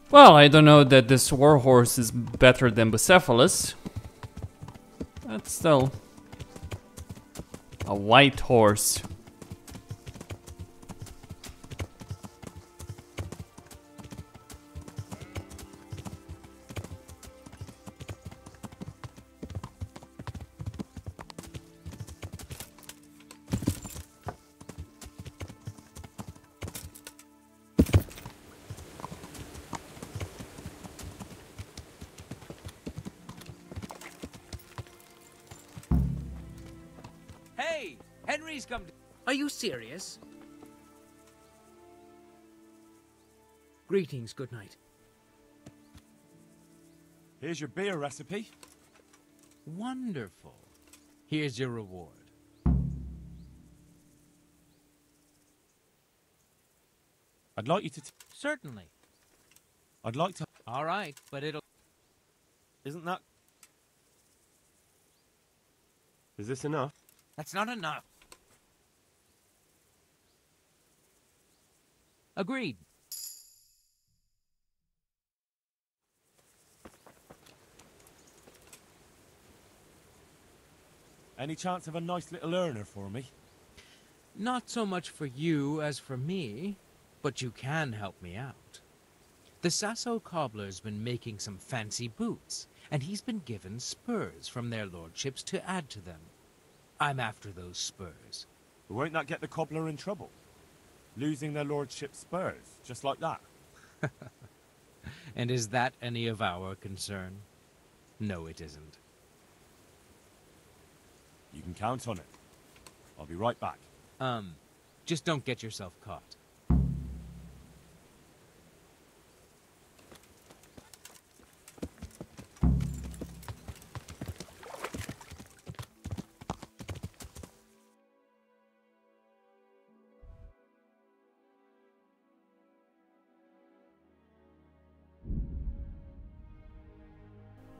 Well, I don't know that this warhorse is better than Bucephalus. That's still a white horse. Hey, Henry's come. Are you serious? Greetings, good night. Here's your beer recipe. Wonderful. Here's your reward. I'd like you to... Certainly. I'd like to... All right, but it'll... Isn't that... Is this enough? That's not enough. Agreed. Any chance of a nice little earner for me? Not so much for you as for me, but you can help me out. The Sasau cobbler's been making some fancy boots, and he's been given spurs from their lordships to add to them. I'm after those spurs. But won't that get the cobbler in trouble? Losing their lordship's spurs, just like that? And is that any of our concern? No, it isn't. You can count on it. I'll be right back. Just don't get yourself caught.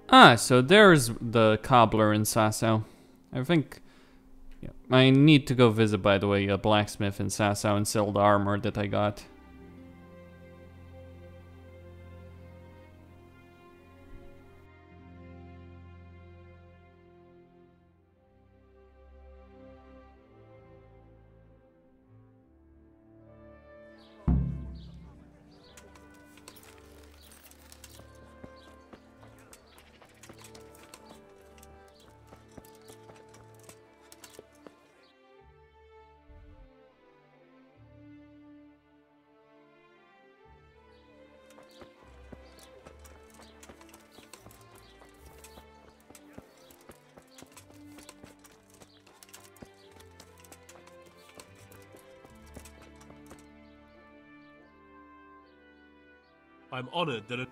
Ah, so there's the cobbler in Sasau. I think... Yeah, I need to go visit, by the way, a blacksmith in Sasau and sell the armor that I got. I'm honored that a...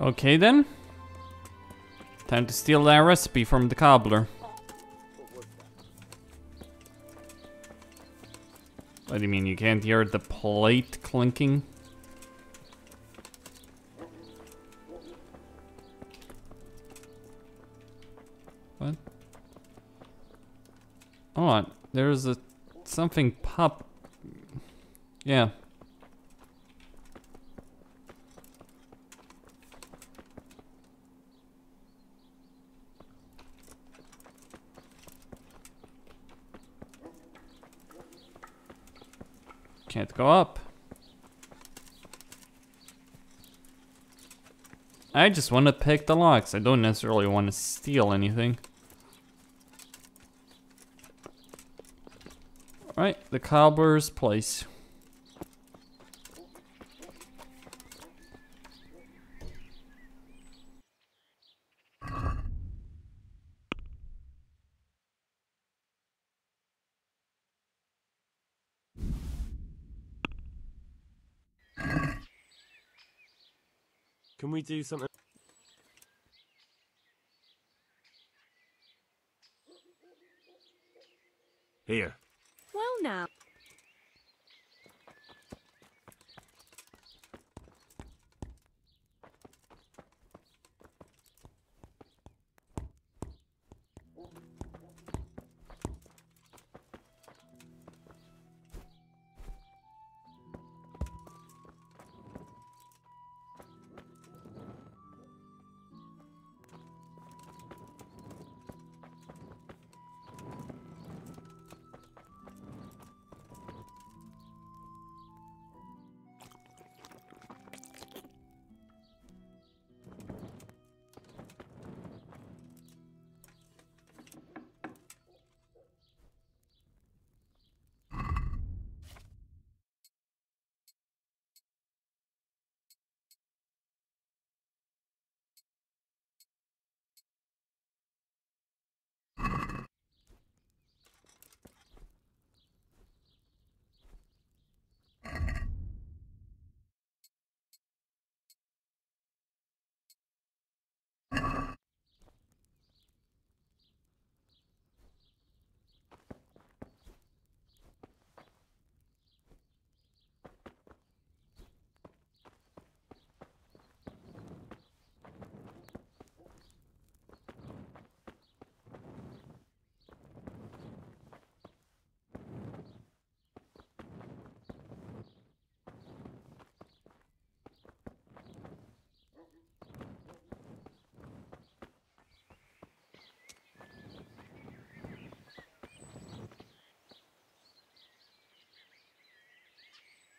Okay then. Time to steal that recipe from the cobbler. What do you mean, you can't hear the plate clinking? What? Hold on, there's a... something pop... Yeah. Can't go up. I just want to pick the locks. I don't necessarily want to steal anything. Alright, the cobbler's place. Can we do something? Here. Well now.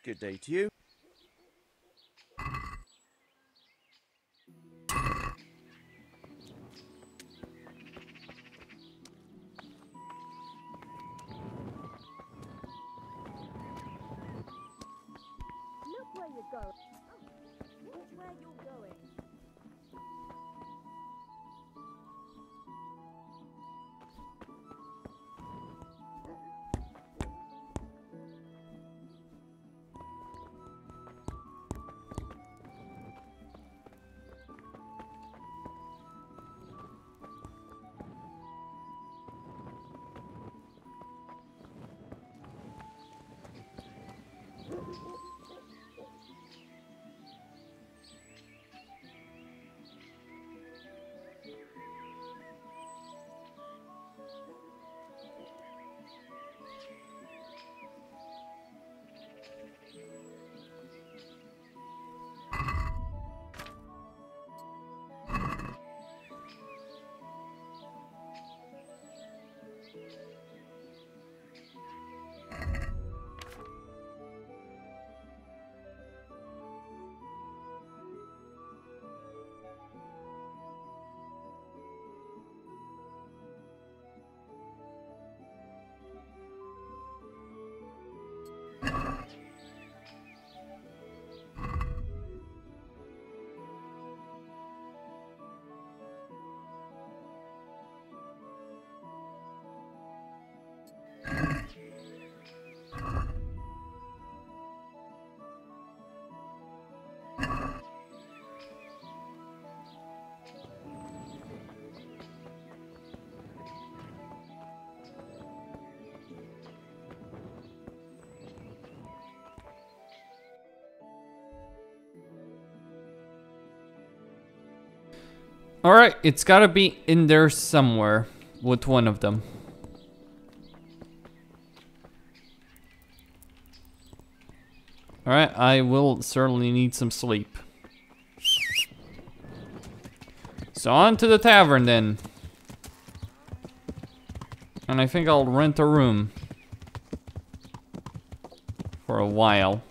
Good day to you. Look where you're going. Look where you're going. Alright, it's gotta be in there somewhere with one of them. Alright, I will certainly need some sleep. So on to the tavern then. And I think I'll rent a room. For a while.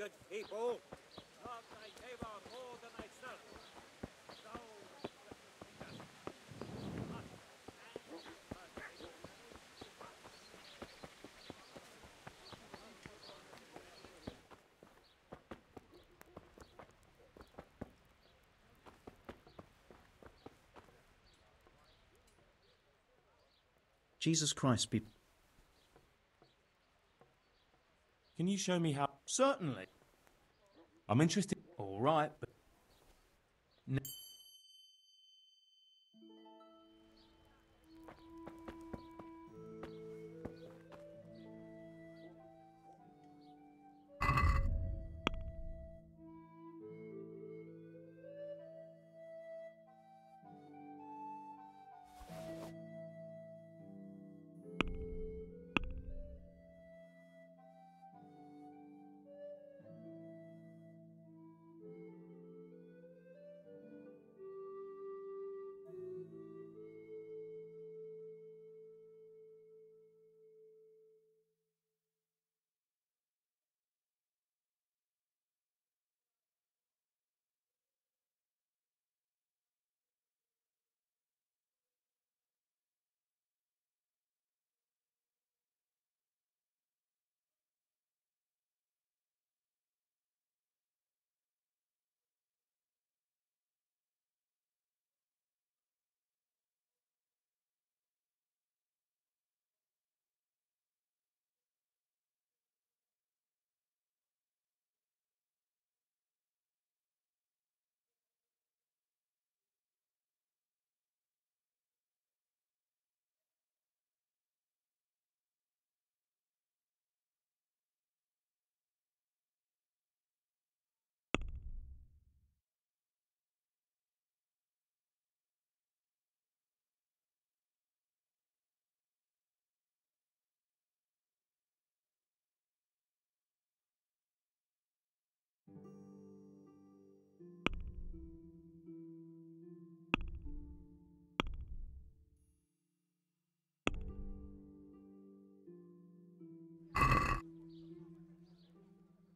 good people. Not thy neighbor more than thyself. So, Jesus Christ, people. Can you show me how? Certainly. I'm interested. All right, but...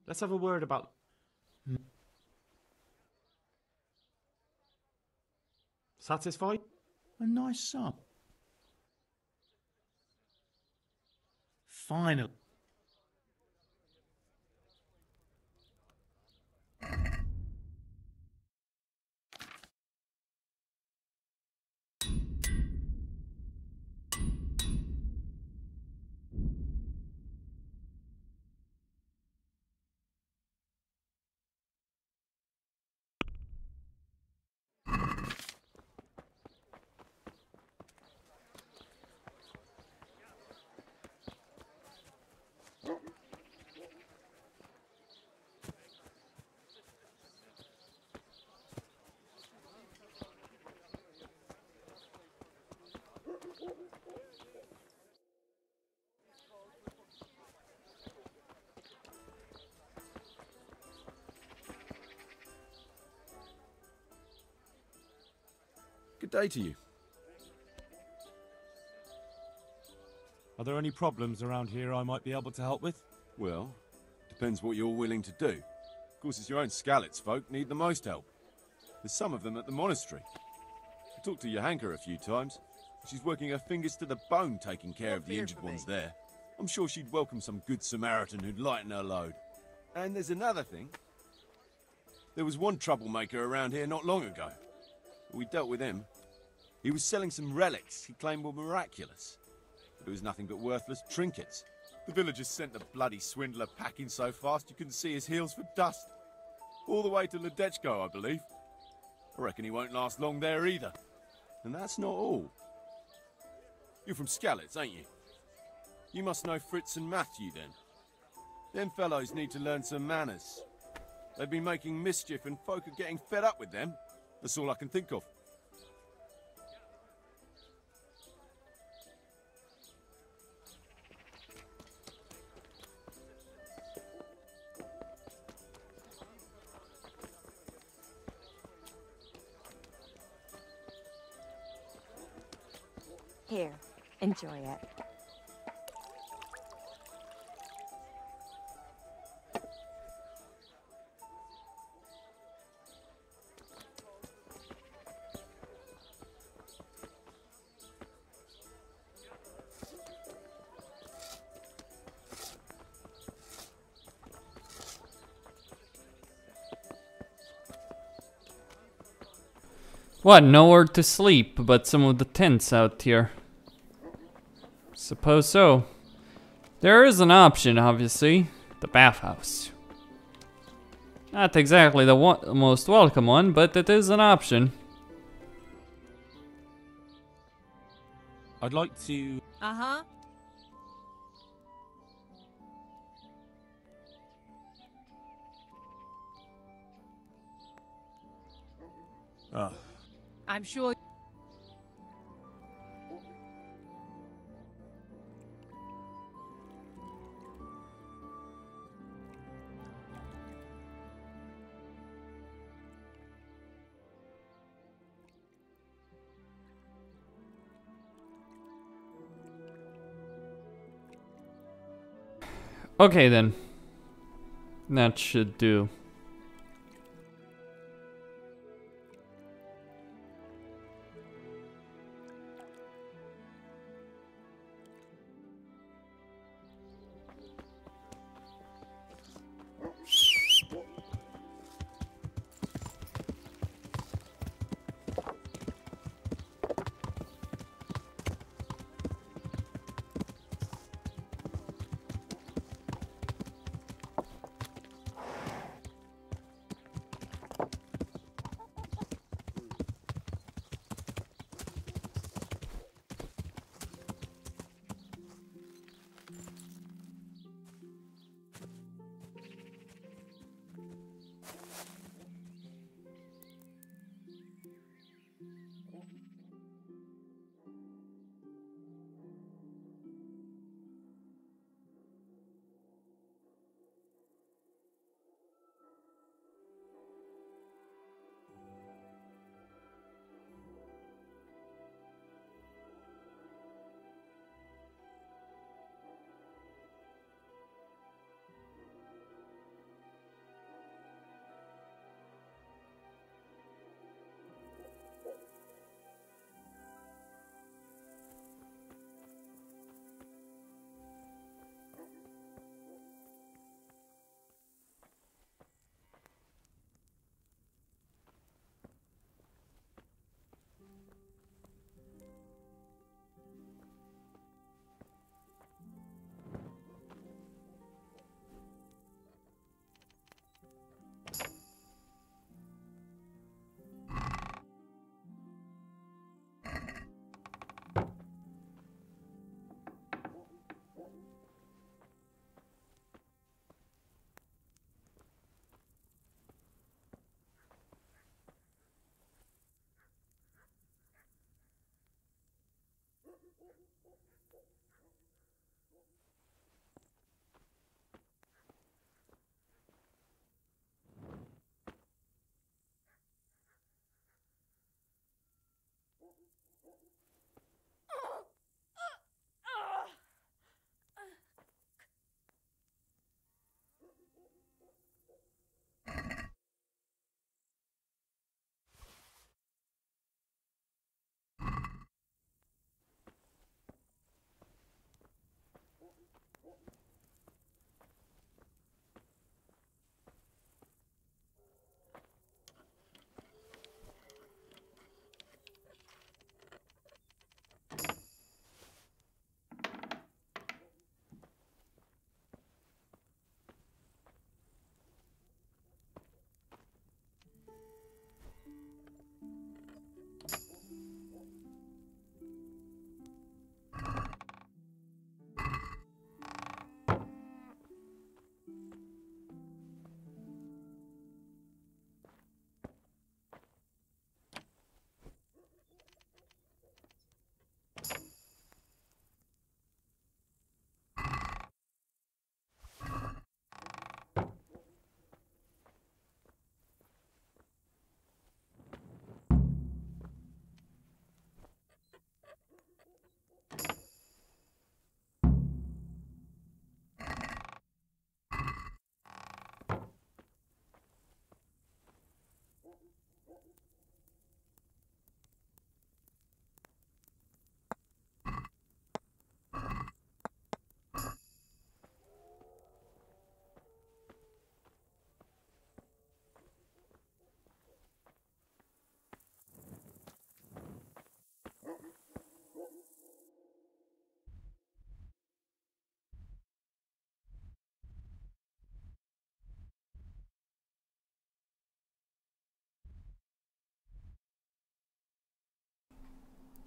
Let's have a word about... Satisfied? A nice sum. Finally. Good day to you. Are there any problems around here I might be able to help with? Well, depends what you're willing to do. Of course, it's your own Skalitz folk need the most help. There's some of them at the monastery. I talked to Johanka a few times. She's working her fingers to the bone taking care of the injured ones there. I'm sure she'd welcome some good Samaritan who'd lighten her load. And there's another thing. There was one troublemaker around here not long ago. We dealt with him. He was selling some relics he claimed were miraculous. But it was nothing but worthless trinkets. The villagers sent the bloody swindler packing so fast you couldn't see his heels for dust. All the way to Ledechko, I believe. I reckon he won't last long there either. And that's not all. You're from Skalitz, ain't you? You must know Fritz and Matthew, then. Them fellows need to learn some manners. They've been making mischief and folk are getting fed up with them. That's all I can think of. Here, enjoy it. What, nowhere to sleep but some of the tents out here? Suppose so. There is an option, obviously. The bathhouse. Not exactly the most welcome one, but it is an option. I'd like to... Uh-huh. Ah. I'm sure. Okay then. That should do.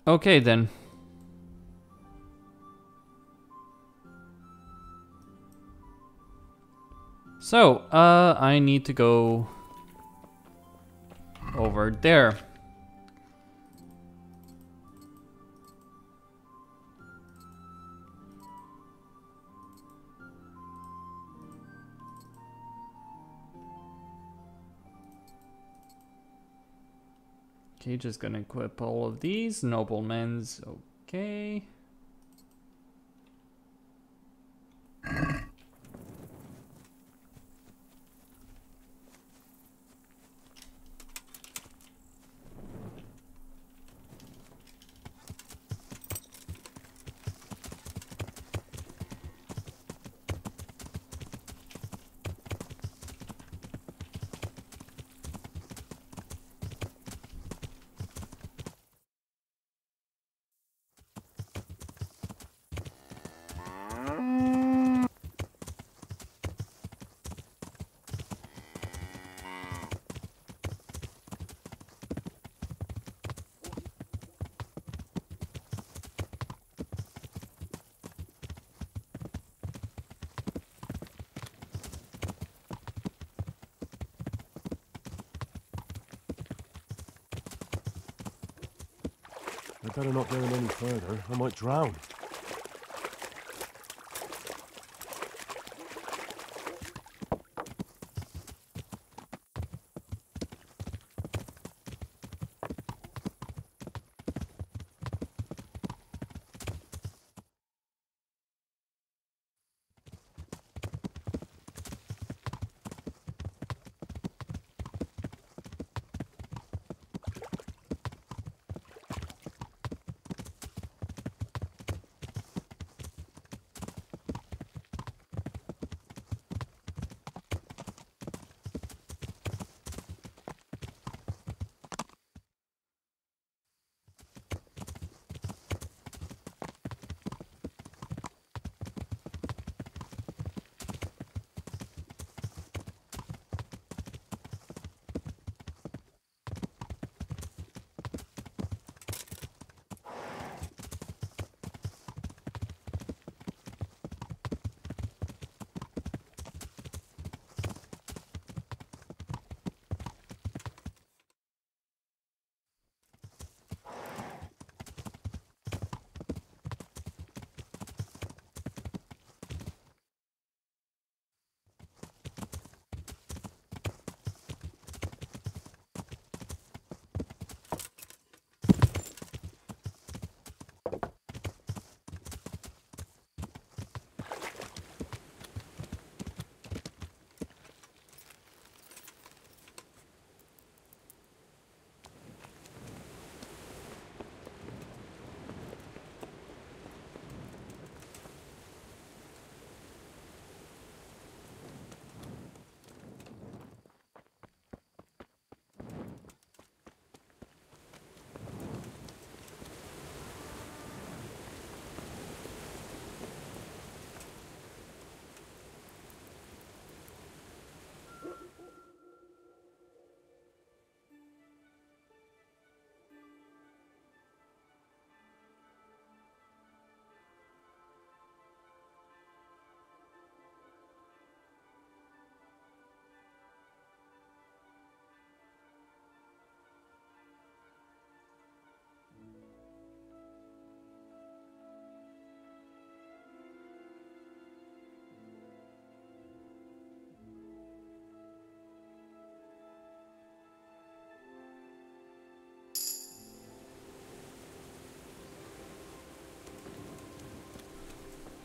Okay then. So, I need to go over there. Okay, just gonna equip all of these. Noblemen's okay. I better not go in any further. I might drown.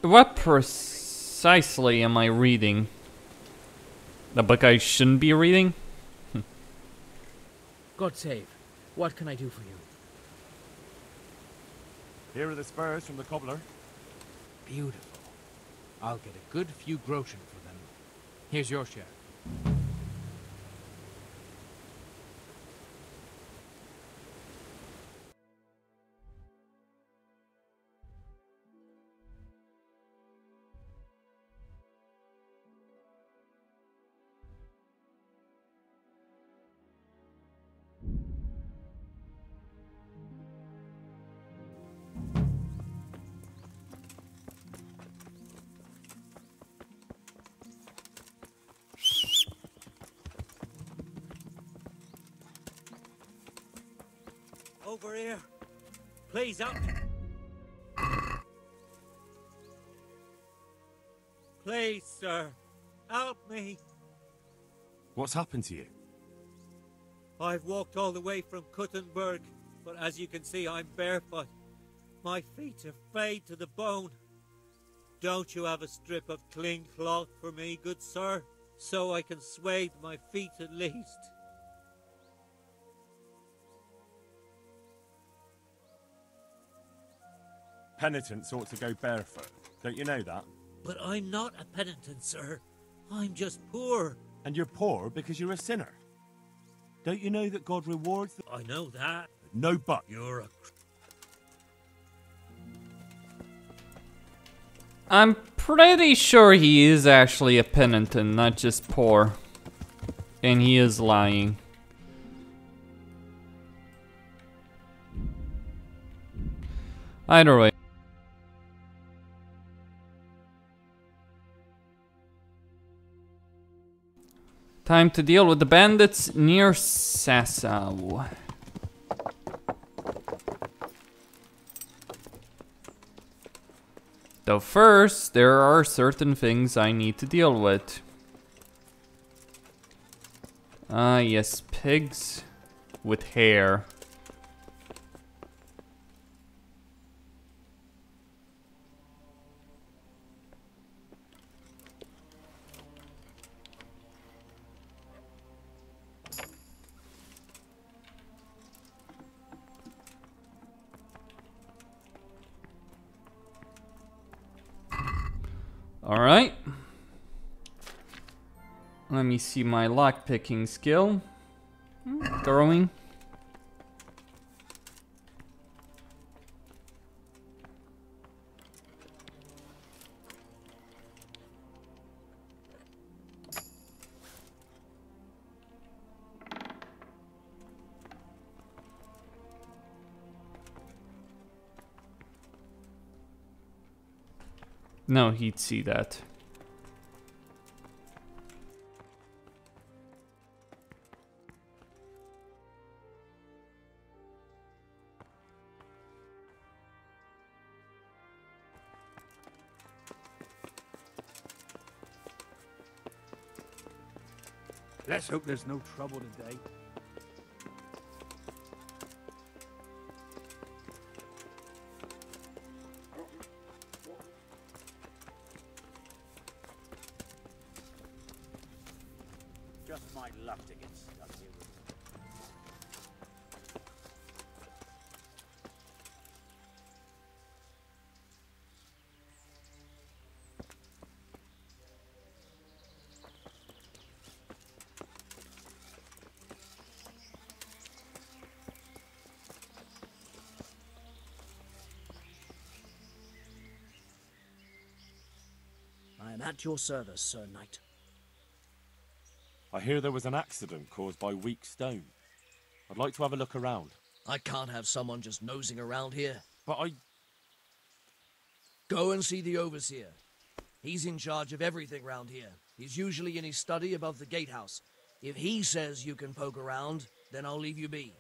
What precisely am I reading? The book I shouldn't be reading? God save. What can I do for you? Here are the spurs from the cobbler. Beautiful. I'll get a good few groschen for them. Here's your share. Over here. Please help me. Please, sir. Help me. What's happened to you? I've walked all the way from Talmberg, but as you can see, I'm barefoot. My feet are frayed to the bone. Don't you have a strip of clean cloth for me, good sir? So I can swathe my feet at least. Penitents ought to go barefoot. Don't you know that? But I'm not a penitent, sir. I'm just poor. And you're poor because you're a sinner. Don't you know that God rewards the... I know that. No but. You're a... I'm pretty sure he is actually a penitent, not just poor. And he is lying. Either way. Time to deal with the bandits near Sasau. Though first, there are certain things I need to deal with. Ah, yes, pigs with hair. Alright. Let me see my lockpicking skill. Throwing. No, he'd see that. Let's hope there's no trouble today. Just my luck to get stuck here with it. I am at your service, Sir Knight. I hear there was an accident caused by weak stone. I'd like to have a look around. I can't have someone just nosing around here. But I... Go and see the overseer. He's in charge of everything round here. He's usually in his study above the gatehouse. If he says you can poke around, then I'll leave you be.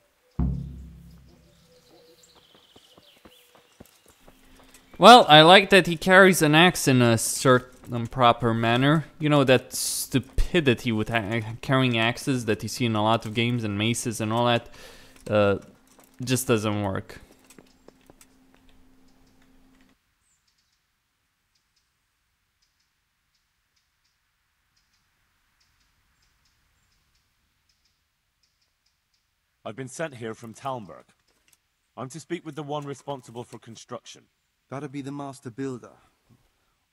Well, I like that he carries an axe in a certain proper manner. You know, that stupidity with carrying axes that you see in a lot of games and maces and all that just doesn't work. I've been sent here from Talmberg. I'm to speak with the one responsible for construction. That'd be the master builder.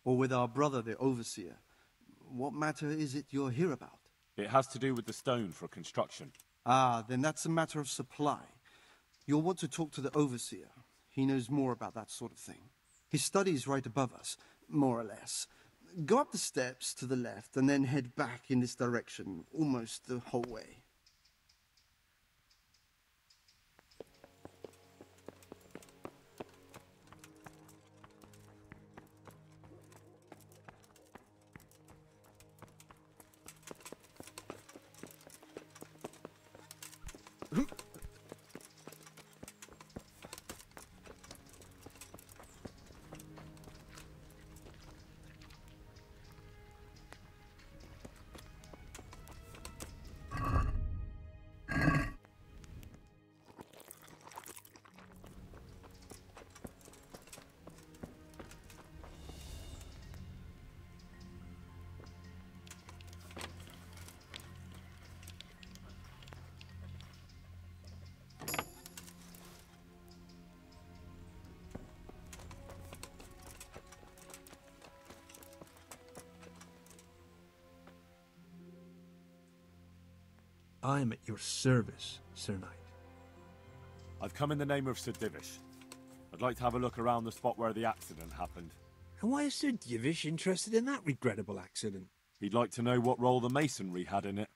Or with our brother, the overseer. What matter is it you're here about? It has to do with the stone for construction. Ah, then that's a matter of supply. You'll want to talk to the overseer. He knows more about that sort of thing. His study is right above us, more or less. Go up the steps to the left and then head back in this direction, almost the whole way. I am at your service, Sir Knight. I've come in the name of Sir Divish. I'd like to have a look around the spot where the accident happened. And why is Sir Divish interested in that regrettable accident? He'd like to know what role the masonry had in it,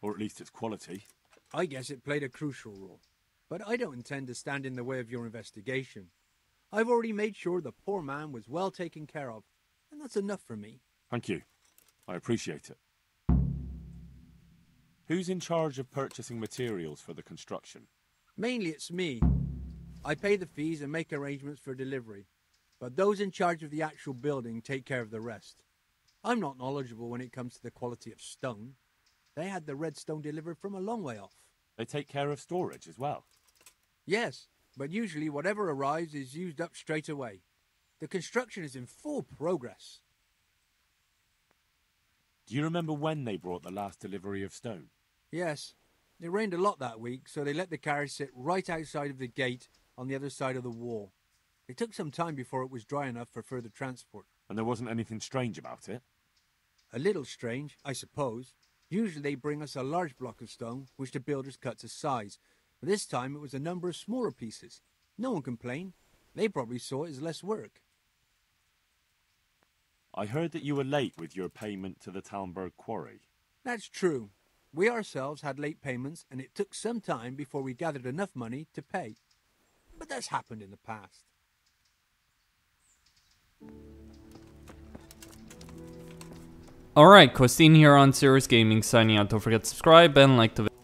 or at least its quality. I guess it played a crucial role, but I don't intend to stand in the way of your investigation. I've already made sure the poor man was well taken care of, and that's enough for me. Thank you. I appreciate it. Who's in charge of purchasing materials for the construction? Mainly it's me. I pay the fees and make arrangements for delivery, but those in charge of the actual building take care of the rest. I'm not knowledgeable when it comes to the quality of stone. They had the red stone delivered from a long way off. They take care of storage as well? Yes, but usually whatever arrives is used up straight away. The construction is in full progress. Do you remember when they brought the last delivery of stone? Yes. It rained a lot that week, so they let the carriage sit right outside of the gate on the other side of the wall. It took some time before it was dry enough for further transport. And there wasn't anything strange about it? A little strange, I suppose. Usually they bring us a large block of stone, which the builders cut to size. But this time it was a number of smaller pieces. No one complained. They probably saw it as less work. I heard that you were late with your payment to the Talmberg quarry. That's true. We ourselves had late payments, and it took some time before we gathered enough money to pay. But that's happened in the past. Alright, Costin here on Serious Gaming signing out. Don't forget to subscribe and like the video.